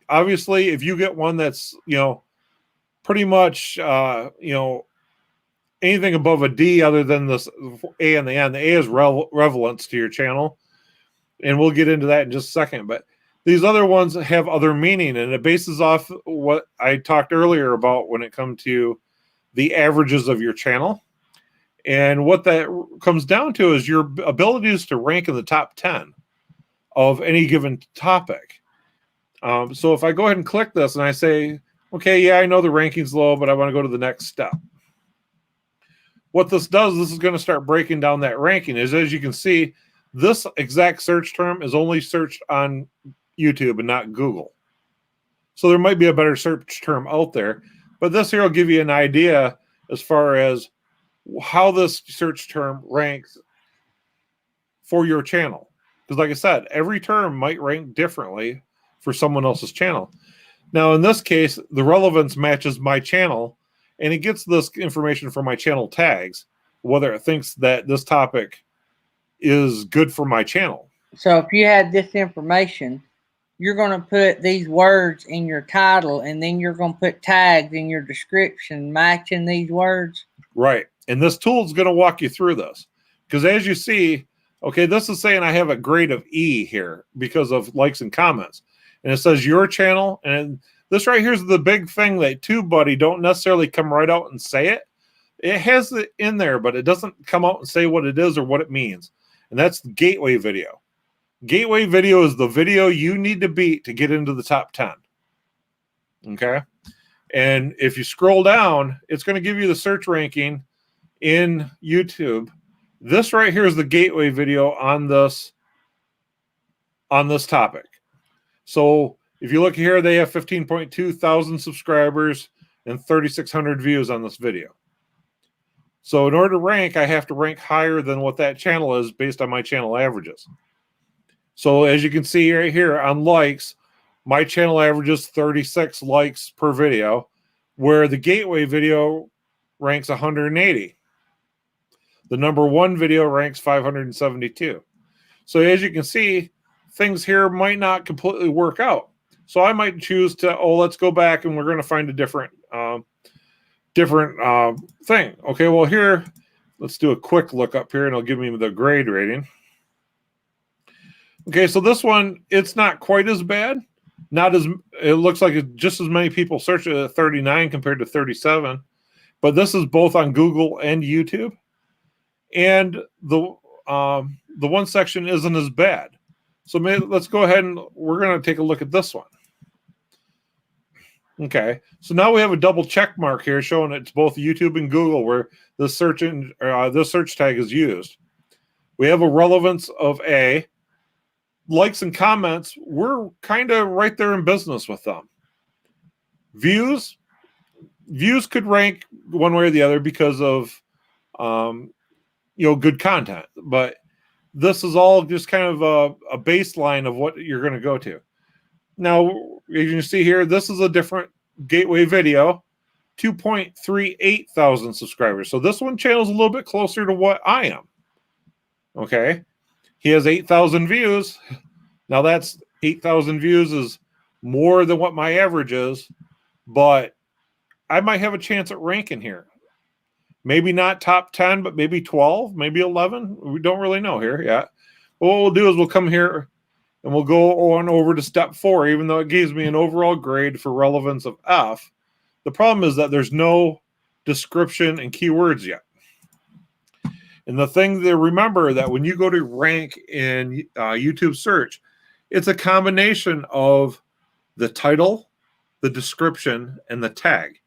obviously, if you get one that's, pretty much, anything above a D other than this A and the N, the A is relevance to your channel. And we'll get into that in just a second. But these other ones have other meaning, and it bases off what I talked earlier about when it comes to the averages of your channel. And what that comes down to is your abilities to rank in the top 10 of any given topic. So if I go ahead and click this and I say, okay, yeah, I know the ranking's low, but I want to go to the next step. What this does, this is going to start breaking down that ranking. As you can see, this exact search term is only searched on YouTube and not Google. So there might be a better search term out there, but this here will give you an idea as far as how this search term ranks for your channel. Because like I said, every term might rank differently for someone else's channel. Now, in this case, the relevance matches my channel, and it gets this information from my channel tags, whether it thinks that this topic is good for my channel. So if you had this information, you're going to put these words in your title, and then you're going to put tags in your description matching these words. Right. And this tool is going to walk you through this. Because as you see, okay, this is saying I have a grade of E here because of likes and comments. And it says your channel. And this right here is the big thing that TubeBuddy don't necessarily come right out and say it. It has it in there, but it doesn't come out and say what it is or what it means. And that's the gateway video. Gateway video is the video you need to beat to get into the top 10. Okay? And if you scroll down, it's going to give you the search ranking in YouTube. This right here is the gateway video on this topic. So if you look here, they have 15.2 thousand subscribers and 3,600 views on this video. So in order to rank, I have to rank higher than what that channel is based on my channel averages. So as you can see right here on likes, my channel averages 36 likes per video, where the gateway video ranks 180. The number one video ranks 572. So as you can see, things here might not completely work out. So I might choose to, let's go back and we're going to find a different thing. Okay, well here, let's do a quick look up here and it'll give me the grade rating. Okay, so this one, it's not quite as bad. It looks like it's just as many people search it at 39 compared to 37. But this is both on Google and YouTube. And the one section isn't as bad. So let's go ahead and we're going to take a look at this one. Okay, so now we have a double check mark here showing it's both YouTube and Google where the search tag is used. We have a relevance of A. Likes and comments, we're kind of right there in business with them. Views could rank one way or the other because of good content, but this is all just kind of a baseline of what you're going to go to. Now, as you can see here, this is a different gateway video, 2.38 thousand subscribers. So this one channel is a little bit closer to what I am. Okay. He has 8,000 views. Now that's 8,000 views is more than what my average is, but I might have a chance at ranking here. Maybe not top 10, but maybe 12, maybe 11. We don't really know here yet. But what we'll do is we'll come here and we'll go on over to step 4, even though it gives me an overall grade for relevance of F. The problem is that there's no description and keywords yet. And the thing to remember that when you go to rank in YouTube search, it's a combination of the title, the description, and the tag.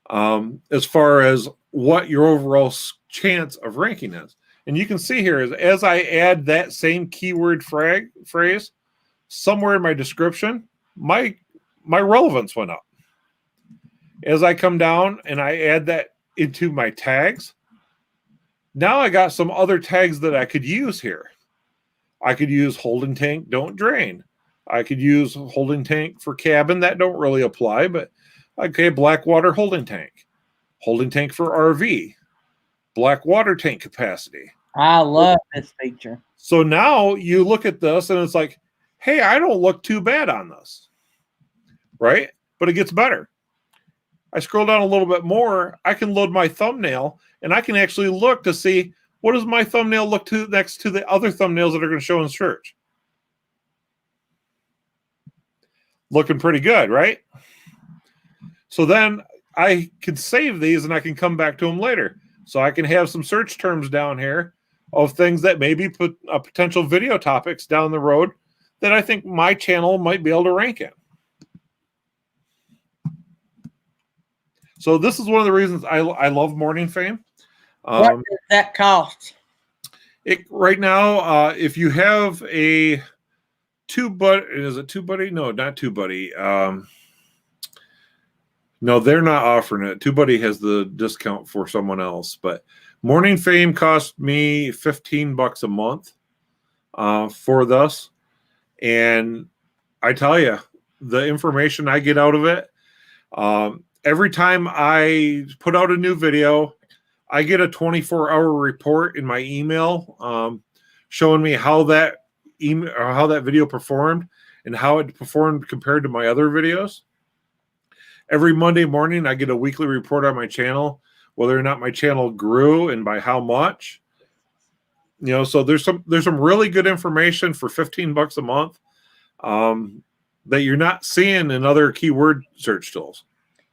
As far as what your overall chance of ranking is. And you can see here, as I add that same keyword phrase somewhere in my description, my relevance went up. As I come down and I add that into my tags, now I got some other tags that I could use here. I could use holding tank, don't drain. I could use holding tank for cabin. That don't really apply, but okay, black water holding tank for RV, black water tank capacity. I love this feature. So now you look at this and it's like, hey, I don't look too bad on this, right? But it gets better. I scroll down a little bit more. I can load my thumbnail and I can actually look to see what does my thumbnail look to next to the other thumbnails that are going to show in search. Looking pretty good, right? So then I can save these and I can come back to them later. So I can have some search terms down here of things that maybe put potential video topics down the road that I think my channel might be able to rank in. So this is one of the reasons I love Morning Fame. What does that cost? Right now, if you have a TubeBuddy, is it TubeBuddy? No, not TubeBuddy. No, they're not offering it. TubeBuddy has the discount for someone else, but Morning Fame cost me $15 a month for this, and I tell you, the information I get out of it. Every time I put out a new video, I get a 24-hour report in my email showing me how that video performed and how it performed compared to my other videos. Every Monday morning, I get a weekly report on my channel, whether or not my channel grew and by how much. So there's some really good information for $15 a month that you're not seeing in other keyword search tools.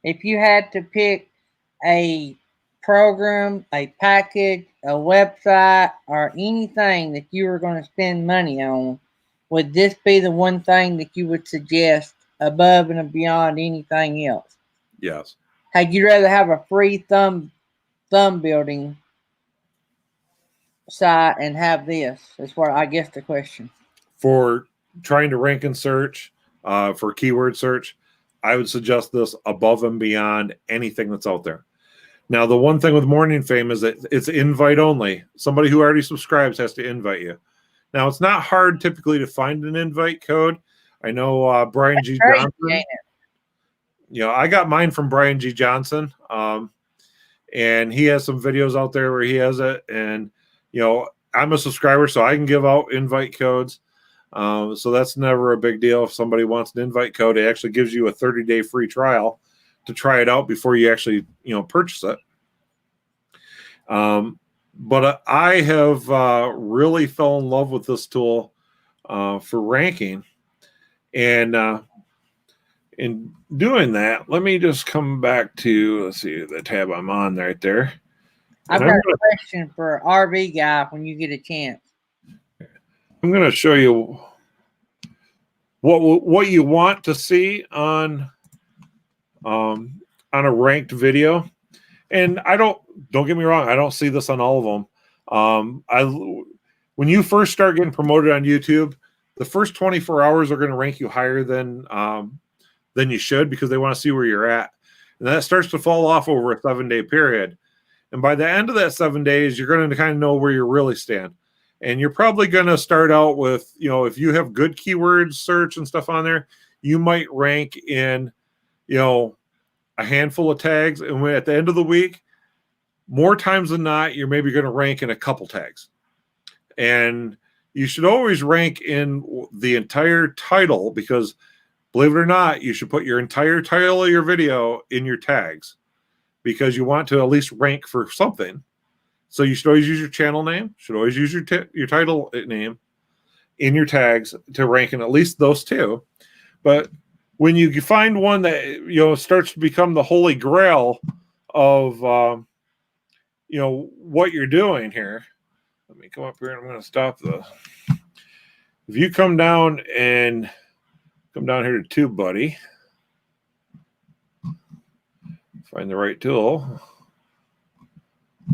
If you had to pick a program, a package, a website, or anything that you were going to spend money on, would this be the one thing that you would suggest above and beyond anything else? Yes. Had you rather have a free thumb building site and have this? That's what I guess the question. For trying to rank and search, for keyword search, I would suggest this above and beyond anything that's out there. Now, the one thing with Morning Fame is that it's invite only. Somebody who already subscribes has to invite you. Now, it's not hard typically to find an invite code. I know Brian G. Johnson. I got mine from Brian G. Johnson, and he has some videos out there where he has it. And I'm a subscriber, so I can give out invite codes. So that's never a big deal. If somebody wants an invite code, it actually gives you a 30-day free trial to try it out before you actually, purchase it. But I have really fell in love with this tool for ranking. And in doing that, let me just come back to, let's see, the tab I'm on right there. I've got a question for RV guy when you get a chance. I'm going to show you what you want to see on a ranked video. And don't get me wrong, I don't see this on all of them. When you first start getting promoted on YouTube, the first 24 hours are going to rank you higher than you should, because they want to see where you're at. And that starts to fall off over a 7-day period. And by the end of that 7 days, you're going to kind of know where you really stand. And you're probably going to start out with, if you have good keywords search and stuff on there, you might rank in, a handful of tags. And at the end of the week, more times than not, you're maybe going to rank in a couple tags. And you should always rank in the entire title, because believe it or not, you should put your entire title of your video in your tags, because you want to at least rank for something. So you should always use your channel name, should always use your title name in your tags to rank in at least those two. But when you find one that starts to become the holy grail of what you're doing here, let me come up here and I'm going to stop the. If you come down here to TubeBuddy, find the right tool.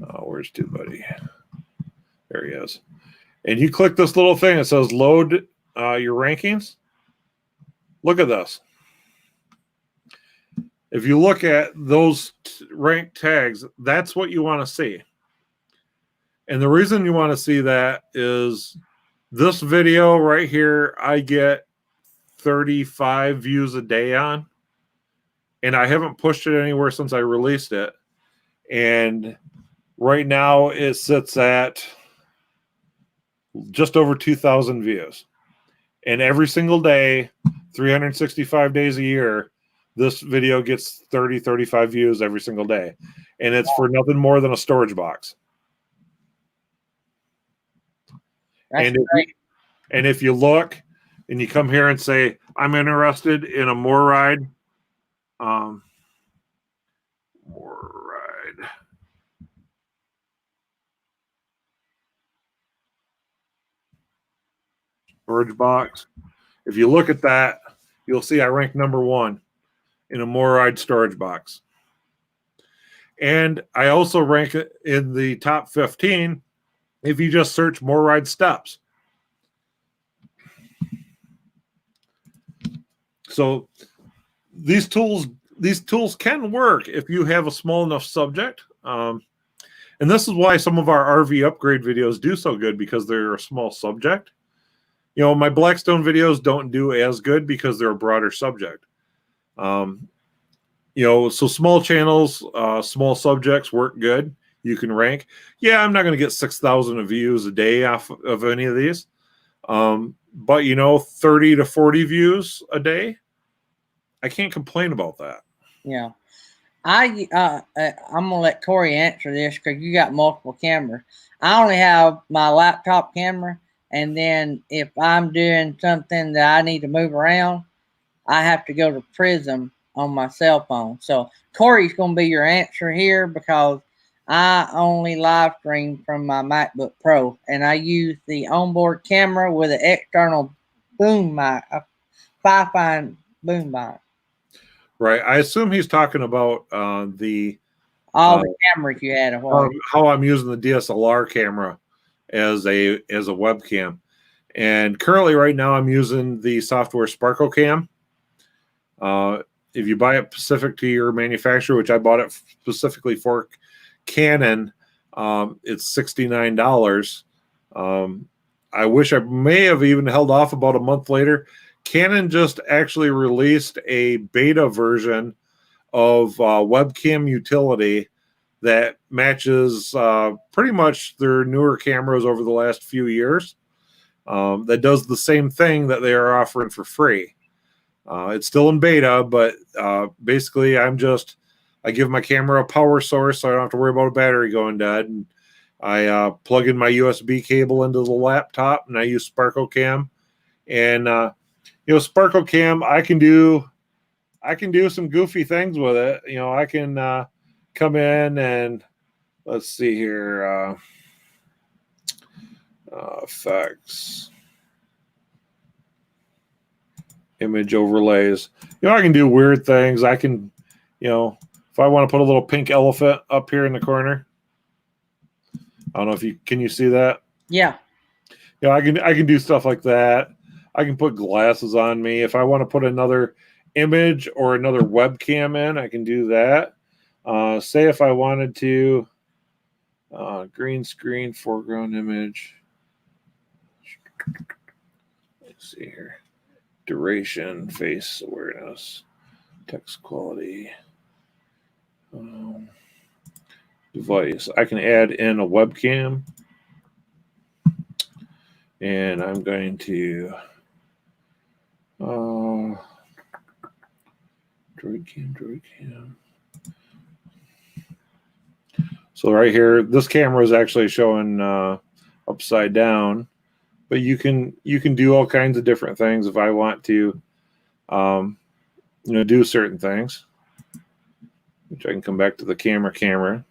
Oh, where's TubeBuddy? There he is. And you click this little thing that says load your rankings. Look at this. If you look at those ranked tags, that's what you want to see. And the reason you want to see that is this video right here, I get 35 views a day on. And I haven't pushed it anywhere since I released it. And right now it sits at just over 2,000 views. And every single day, 365 days a year, this video gets 30, 35 views every single day. And it's for nothing more than a storage box. And if you look and you come here and say, I'm interested in a MORryde, storage box. If you look at that, you'll see I rank number 1 in a MORryde storage box. And I also rank it in the top 15 if you just search MORryde steps. So these tools can work if you have a small enough subject. And this is why some of our RV upgrade videos do so good, because they're a small subject. My Blackstone videos don't do as good because they're a broader subject. So small channels, small subjects work good. You can rank. Yeah, I'm not going to get 6,000 views a day off of any of these. But 30 to 40 views a day, I can't complain about that. Yeah. I'm gonna let Corey answer this, because you got multiple cameras. I only have my laptop camera, and then if I'm doing something that I need to move around, I have to go to Prism on my cell phone. So Corey's gonna be your answer here, because I only live stream from my MacBook Pro, and I use the onboard camera with an external boom mic, a Fi-Fi boom mic. Right. I assume he's talking about all the cameras you had. How I'm using the DSLR camera as a webcam. And currently right now I'm using the software Sparkle Cam. If you buy it specific to your manufacturer, which I bought it specifically for Canon, it's $69. I wish I may have even held off about a month later. Canon just actually released a beta version of webcam utility that matches pretty much their newer cameras over the last few years. that does the same thing that they are offering for free. It's still in beta, but basically I give my camera a power source so I don't have to worry about a battery going dead. And I plug in my USB cable into the laptop, and I use Sparkle Cam. And Sparkle Cam, I can do some goofy things with it. I can come in and let's see here, effects, image overlays. I can do weird things. I can, if I want to put a little pink elephant up here in the corner. I don't know if can you see that? Yeah. I can do stuff like that. I can put glasses on me. If I want to put another image or another webcam in, I can do that. Say if I wanted to, green screen, foreground image. Let's see here. Duration, face awareness, text quality, device. I can add in a webcam. And I'm going to droid cam. So right here, this camera is actually showing upside down, but you can do all kinds of different things if I want to, do certain things. Which I can come back to the camera. You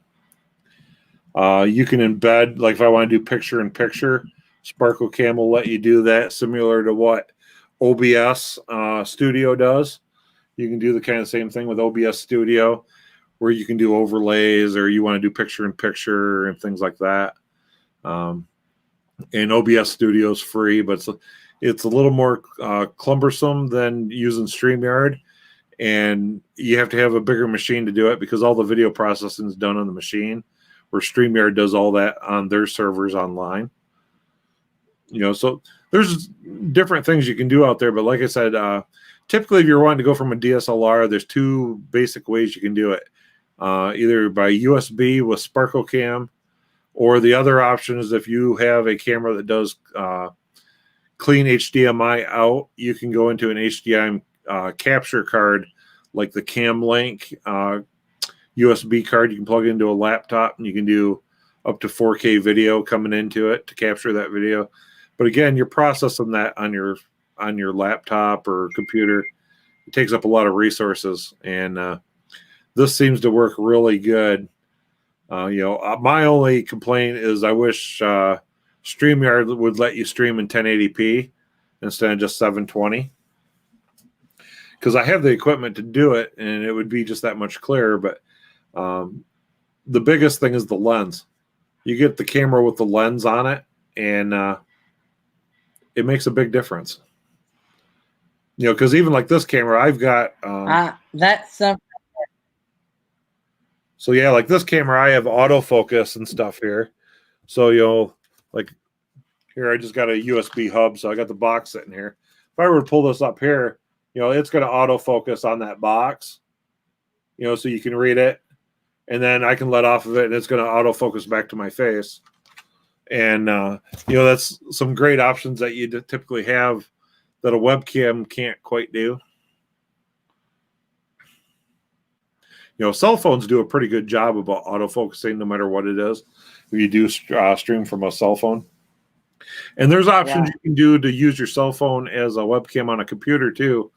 can embed, like if I want to do picture-in-picture, Sparkle Cam will let you do that, similar to what OBS Studio does. You can do the kind of same thing with OBS Studio, where you can do overlays, or you want to do picture-in-picture and things like that. And OBS Studio is free, but it's a little more cumbersome than using StreamYard, and you have to have a bigger machine to do it because all the video processing is done on the machine, where StreamYard does all that on their servers online. So there's different things you can do out there. But like I said, typically if you're wanting to go from a DSLR, there's two basic ways you can do it. Either by USB with Sparkle Cam, or the other option is if you have a camera that does clean HDMI out, you can go into an HDMI capture card, like the Cam Link USB card. You can plug into a laptop, and you can do up to 4K video coming into it to capture that video. But again, you're processing that on your laptop or computer. It takes up a lot of resources, and this seems to work really good. My only complaint is I wish StreamYard would let you stream in 1080p instead of just 720. Because I have the equipment to do it, and it would be just that much clearer. But the biggest thing is the lens. You get the camera with the lens on it, and it makes a big difference. Because even like this camera, I've got that's something. So yeah, like this camera, I have autofocus and stuff here. So like here, I just got a USB hub, so I got the box sitting here. If I were to pull this up here, it's going to autofocus on that box. So you can read it, and then I can let off of it, and it's going to autofocus back to my face. And that's some great options that you typically have that a webcam can't quite do. Cell phones do a pretty good job about autofocusing no matter what it is. If you do stream from a cell phone. And there's options you can do to use your cell phone as a webcam on a computer too.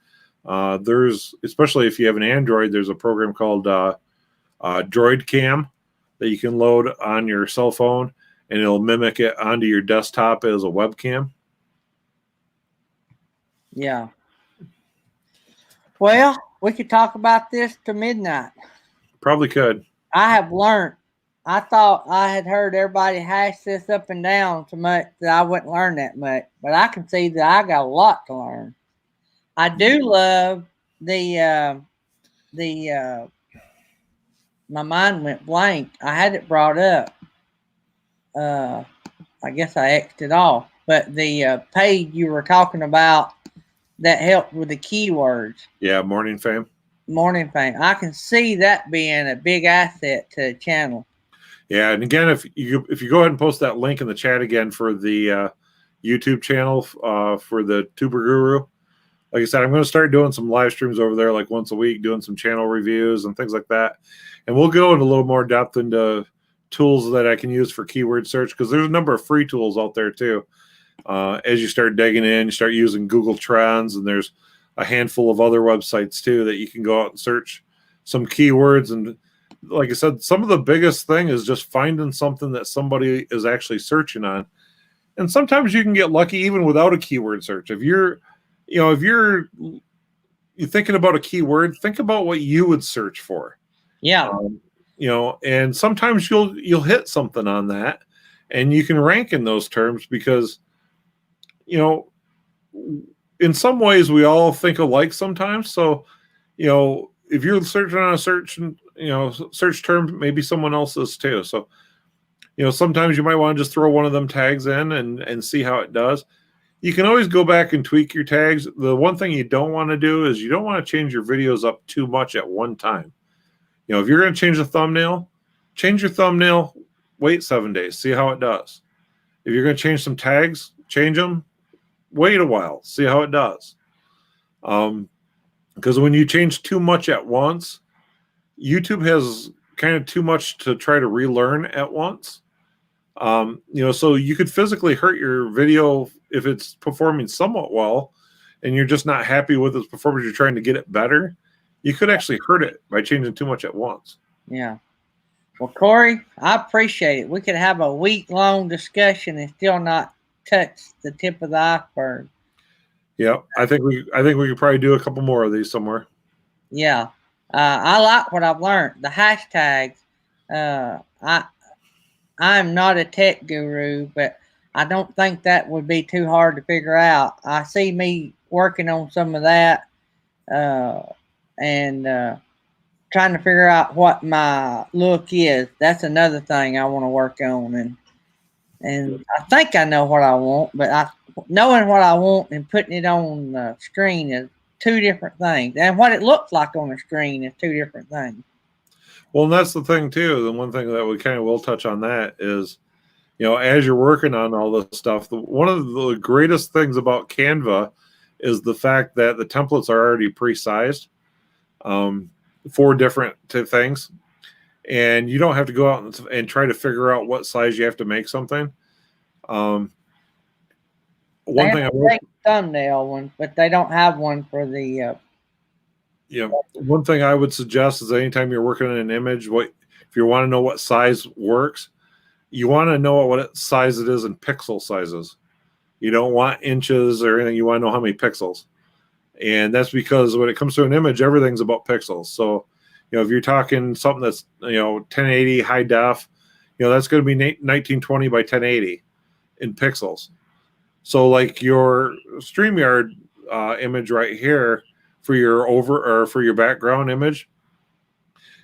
Especially if you have an Android, there's a program called Droid Cam that you can load on your cell phone, and it'll mimic it onto your desktop as a webcam. Yeah. Well, we could talk about this to midnight. Probably could. I have learned. I thought I had heard everybody hash this up and down so much that I wouldn't learn that much. But I can see that I got a lot to learn. I do love the my mind went blank. I had it brought up. I guess I X'd it off. But the page you were talking about that helped with the keywords. Yeah, Morning Fame. Morning Fame. I can see that being a big asset to the channel. Yeah, and again, if you go ahead and post that link in the chat again for the YouTube channel for the Tuber Guru. Like I said, I'm going to start doing some live streams over there like once a week, doing some channel reviews and things like that. And we'll go into a little more depth into tools that I can use for keyword search, because there's a number of free tools out there too. As you start digging in, you start using Google Trends, and there's a handful of other websites too that you can go out and search some keywords. And like I said, some of the biggest thing is just finding something that somebody is actually searching on. And sometimes you can get lucky even without a keyword search. If you're thinking about a keyword, think about what you would search for. Yeah. And sometimes you'll hit something on that, and you can rank in those terms because, in some ways we all think alike sometimes. So, if you're searching on a search term, maybe someone else is too. So, sometimes you might want to just throw one of them tags in and see how it does. You can always go back and tweak your tags. The one thing you don't want to do is you don't want to change your videos up too much at one time. If you're going to change change your thumbnail, wait 7 days, see how it does. If you're going to change some tags, change them, wait a while, see how it does. Because when you change too much at once, YouTube has kind of too much to try to relearn at once. So you could physically hurt your video if it's performing somewhat well and you're just not happy with its performance, you're trying to get it better. You could actually hurt it by changing too much at once. Yeah. Well, Corey, I appreciate it. We could have a week-long discussion and still not touch the tip of the iceberg. Yeah, I think we could probably do a couple more of these somewhere. Yeah. I like what I've learned. The hashtags. I'm not a tech guru, but I don't think that would be too hard to figure out. I see me working on some of that and trying to figure out what my look is. That's another thing I want to work on. And I think I know what I want, but knowing what I want and putting it on the screen is two different things. And what it looks like on the screen is two different things. Well, and that's the thing too. The one thing that we kind of will touch on that is, as you're working on all this stuff, one of the greatest things about Canva is the fact that the templates are already pre-sized for different things, and you don't have to go out and try to figure out what size you have to make something. One thing I will thumbnail one, but they don't have one for the. One thing I would suggest is anytime you're working on an image, if you want to know what size works, you want to know what size it is in pixel sizes. You don't want inches or anything. You want to know how many pixels. And that's because when it comes to an image, everything's about pixels. So, if you're talking something that's, 1080 high def, that's going to be 1920 by 1080 in pixels. So like your StreamYard image right here, for your background image,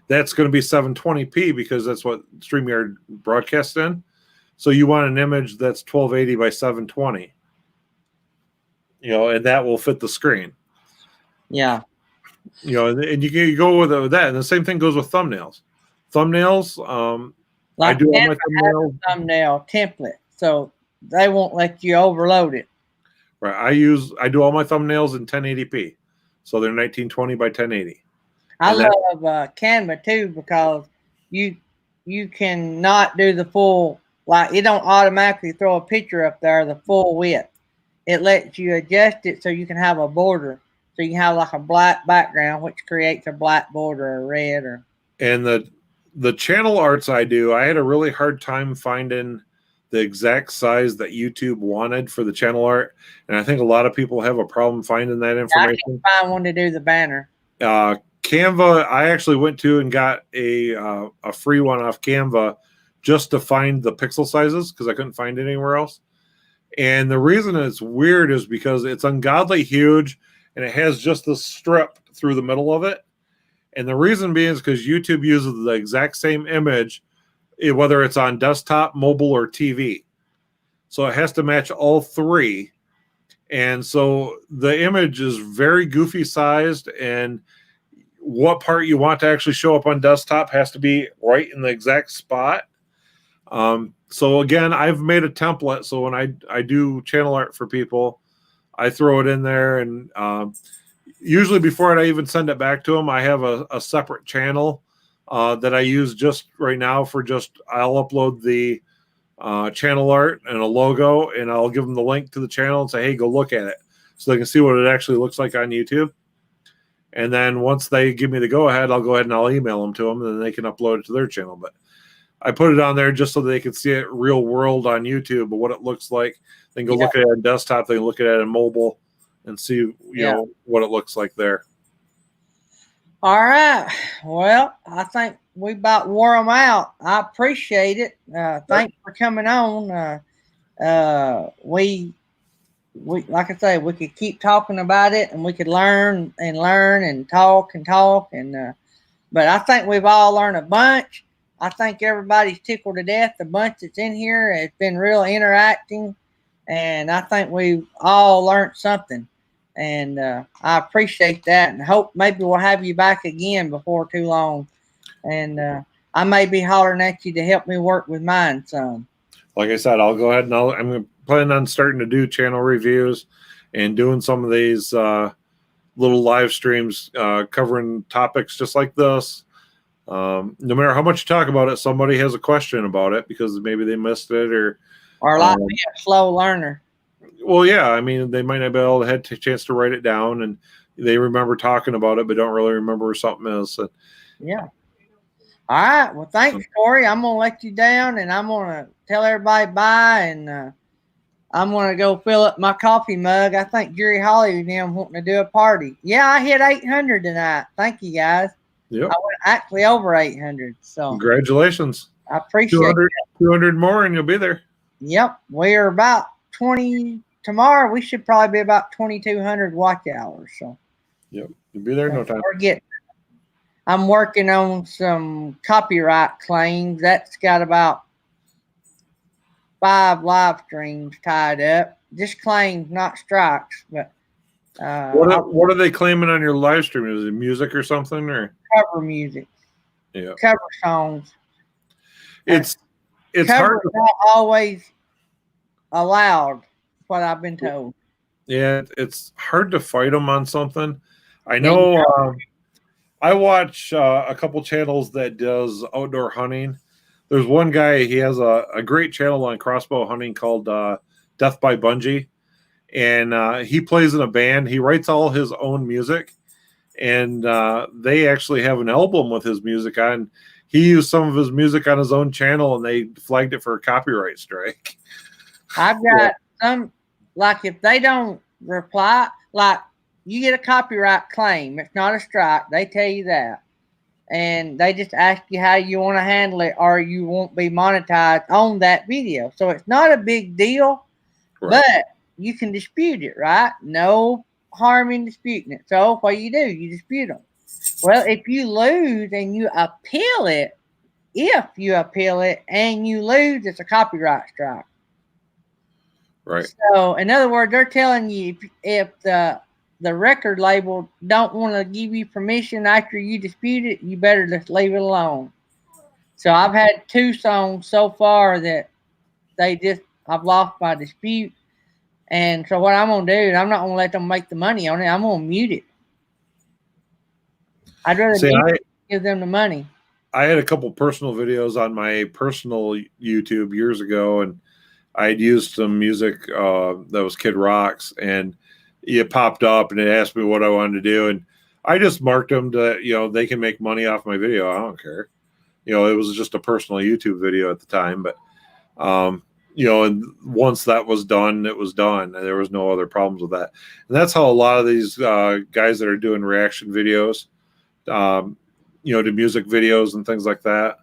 that's going to be 720p because that's what StreamYard broadcasts in. So you want an image that's 1280 by 720, and that will fit the screen. Yeah. And you go with that. And the same thing goes with thumbnails. Like I do all my thumbnail template, so they won't let you overload it. Right. I do all my thumbnails in 1080p. So they're 1920 by 1080. I love Canva too because you cannot do the full, like it don't automatically throw a picture up there the full width. It lets you adjust it so you can have a border. So you can have like a black background, which creates a black border or red or. And the channel arts I do, I had a really hard time finding the exact size that YouTube wanted for the channel art. And I think a lot of people have a problem finding that information. I can't find one to do the banner. Canva, I actually went to and got a free one off Canva just to find the pixel sizes because I couldn't find it anywhere else. And the reason it's weird is because it's ungodly huge and it has just this strip through the middle of it. And the reason being is because YouTube uses the exact same image, whether it's on desktop, mobile, or TV. So it has to match all three. And so the image is very goofy sized, and what part you want to actually show up on desktop has to be right in the exact spot. So again, I've made a template. So when I do channel art for people, I throw it in there, and usually before I even send it back to them, I have a separate channel that I use just right now for I'll upload the channel art and a logo, and I'll give them the link to the channel and say, hey, go look at it, so they can see what it actually looks like on YouTube. And then once they give me the go ahead, I'll go ahead and I'll email them to them, and then they can upload it to their channel. But I put it on there just so they can see it real world on YouTube, but what it looks like. They can go look at it on desktop. They can look at it on mobile and see, you know, what it looks like there. All right. Well, I think we about wore them out. I appreciate it. Thanks for coming on. We like I say, we could keep talking about it, and we could learn and talk, and but I think we've all learned a bunch. I think everybody's tickled to death. The bunch that's in here has been real interacting, and I think we've all learned something. And I appreciate that, and hope maybe we'll have you back again before too long. And I may be hollering at you to help me work with mine some. Like I said, I'll go ahead and I'm planning on starting to do channel reviews and doing some of these little live streams covering topics just like this. No matter how much you talk about it, somebody has a question about it because maybe they missed it or like be a slow learner. Well, yeah, I mean, they might not be able to have a chance to write it down, and they remember talking about it, but don't really remember where something is. So. Yeah. All right. Well, thanks, Corey. I'm gonna let you down, and I'm gonna tell everybody bye, and I'm gonna go fill up my coffee mug. I think Jerry Holly and them wanting to do a party. Yeah, I hit 800 tonight. Thank you, guys. Yep. I went actually over 800. So congratulations. I appreciate it. 200 more, and you'll be there. Yep. We're about 20 tomorrow. We should probably be about 2,200 watch hours. So yep, you'll be there in no time. I'm working on some copyright claims. That's got about 5 live streams tied up. Just claims, not strikes. But what are they claiming on your live stream? Is it music or something, or cover music? Yeah, cover songs. It's cover hard. Not always allowed. What I've been told. Yeah, it's hard to fight them on something. I know. I watch a couple channels that does outdoor hunting. There's one guy, he has a great channel on crossbow hunting called Death by Bungee. And he plays in a band. He writes all his own music. And they actually have an album with his music on. He used some of his music on his own channel, and they flagged it for a copyright strike. I've got some, like if they don't reply, like you get a copyright claim. It's not a strike. They tell you that. And they just ask you how you want to handle it, or you won't be monetized on that video. So it's not a big deal, but you can dispute it, right? No harm in disputing it. So what you do, you dispute them. Well, if you lose and you appeal it, and you lose, it's a copyright strike. Right. So in other words, they're telling you if the record label don't want to give you permission after you dispute it, you better just leave it alone. So I've had 2 songs so far that I've lost my dispute. And so what I'm going to do is I'm not going to let them make the money on it. I'm going to mute it. I'd rather give them the money. I had a couple personal videos on my personal YouTube years ago, and I had used some music that was Kid Rock's, and it popped up and it asked me what I wanted to do. And I just marked them to, they can make money off my video. I don't care. It was just a personal YouTube video at the time. But, and once that was done, it was done. And there was no other problems with that. And that's how a lot of these guys that are doing reaction videos, to music videos and things like that,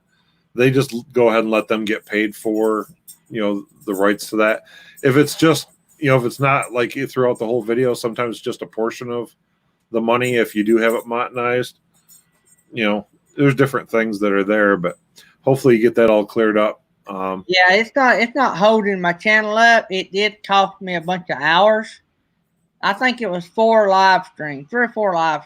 they just go ahead and let them get paid for, the rights to that. If it's just, if it's not like throughout the whole video, sometimes just a portion of the money, if you do have it monetized, there's different things that are there, but hopefully you get that all cleared up. Yeah, it's not holding my channel up. It did cost me a bunch of hours. I think it was 3 or 4 live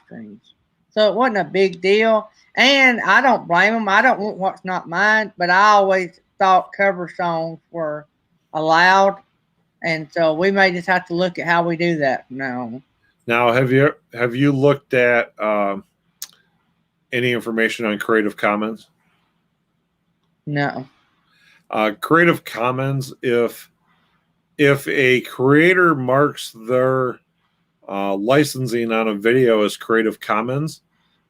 streams. So it wasn't a big deal. And I don't blame them. I don't want what's not mine, but I always thought cover songs were allowed, and so we may just have to look at how we do that from now on. Now, have you looked at any information on Creative Commons? No. Creative Commons, if a creator marks their licensing on a video as Creative Commons,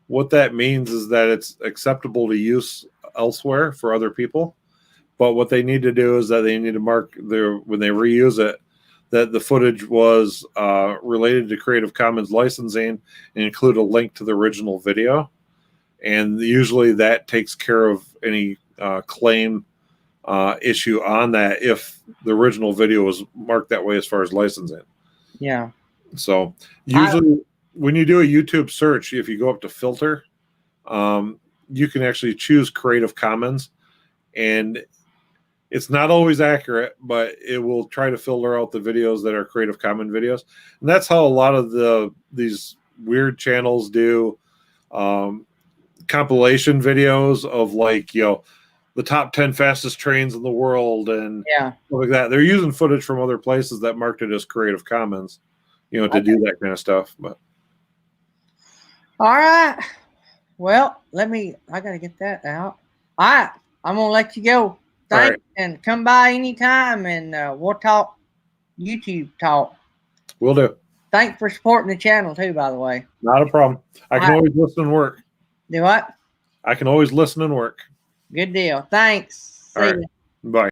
what that means is that it's acceptable to use elsewhere for other people. But what they need to do is that they need to mark when they reuse it, that the footage was related to Creative Commons licensing and include a link to the original video. And usually that takes care of any claim issue on that if the original video was marked that way as far as licensing. Yeah. So usually when you do a YouTube search, if you go up to filter, you can actually choose Creative Commons, and it's not always accurate, but it will try to filter out the videos that are Creative Commons videos. And that's how a lot of these weird channels do compilation videos of, like, you know, the top 10 fastest trains in the world and stuff like that. They're using footage from other places that marked it as Creative Commons, you know, to do that kind of stuff. But all right. Well, I got to get that out. All right. I'm going to let you go. Thanks. Right. And come by anytime, and we'll talk YouTube talk. Will do. Thanks for supporting the channel, too, by the way. Not a problem. I can always listen and work. Do what? I can always listen and work. Good deal. Thanks. All right. Bye.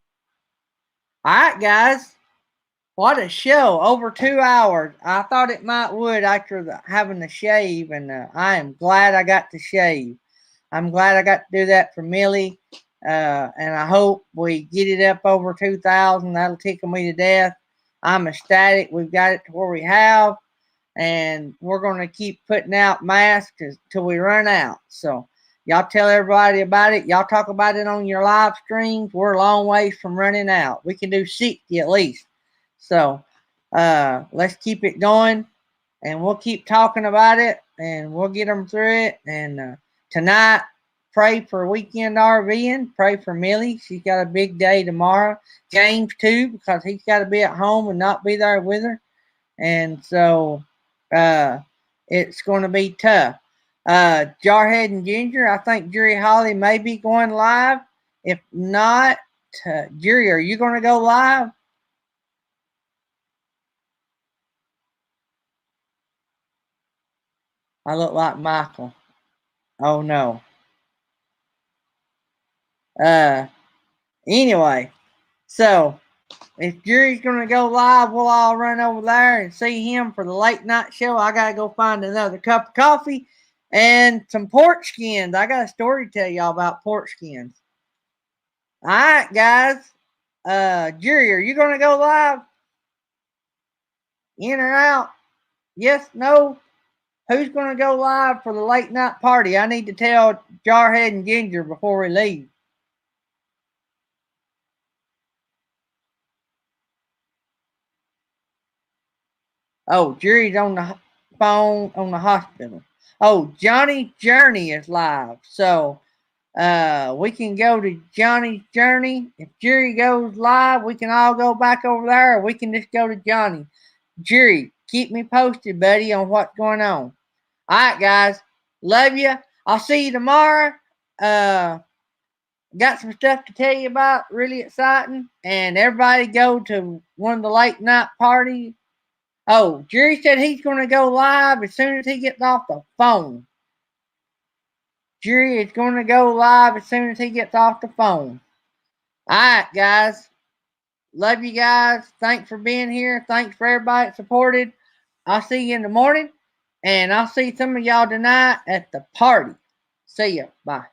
All right, guys. What a show. Over 2 hours. I thought it would after having the shave, and I am glad I got to shave. I'm glad I got to do that for Millie, and I hope we get it up over 2,000. That'll tickle me to death. I'm ecstatic. We've got it to where we have, and we're going to keep putting out masks till we run out. So y'all tell everybody about it. Y'all talk about it on your live streams. We're a long ways from running out. We can do 60 at least. So let's keep it going, and we'll keep talking about it, and we'll get them through it. And tonight, pray for weekend RVing. Pray for Millie. She's got a big day tomorrow. James, too, because he's got to be at home and not be there with her. And so it's going to be tough. Jarhead and Ginger, I think Jury Holly may be going live. If not, Jury, are you going to go live? I look like Michael. Oh, no. Anyway, so if Jury's going to go live, we'll all run over there and see him for the late night show. I got to go find another cup of coffee and some porch skins. I got a story to tell y'all about porch skins. All right, guys. Jury, are you going to go live? In or out? Yes, no? Who's going to go live for the late night party? I need to tell Jarhead and Ginger before we leave. Oh, Jury's on the phone on the hospital. Oh, Johnny's Journey is live. So we can go to Johnny's Journey. If Jury goes live, we can all go back over there, or we can just go to Johnny. Jury, keep me posted, buddy, on what's going on. All right, guys. Love you. I'll see you tomorrow. Got some stuff to tell you about. Really exciting. And everybody go to one of the late night parties. Oh, Jerry said he's going to go live as soon as he gets off the phone. Jerry is going to go live as soon as he gets off the phone. All right, guys. Love you guys. Thanks for being here. Thanks for everybody that supported. I'll see you in the morning. And I'll see some of y'all tonight at the party. See ya. Bye.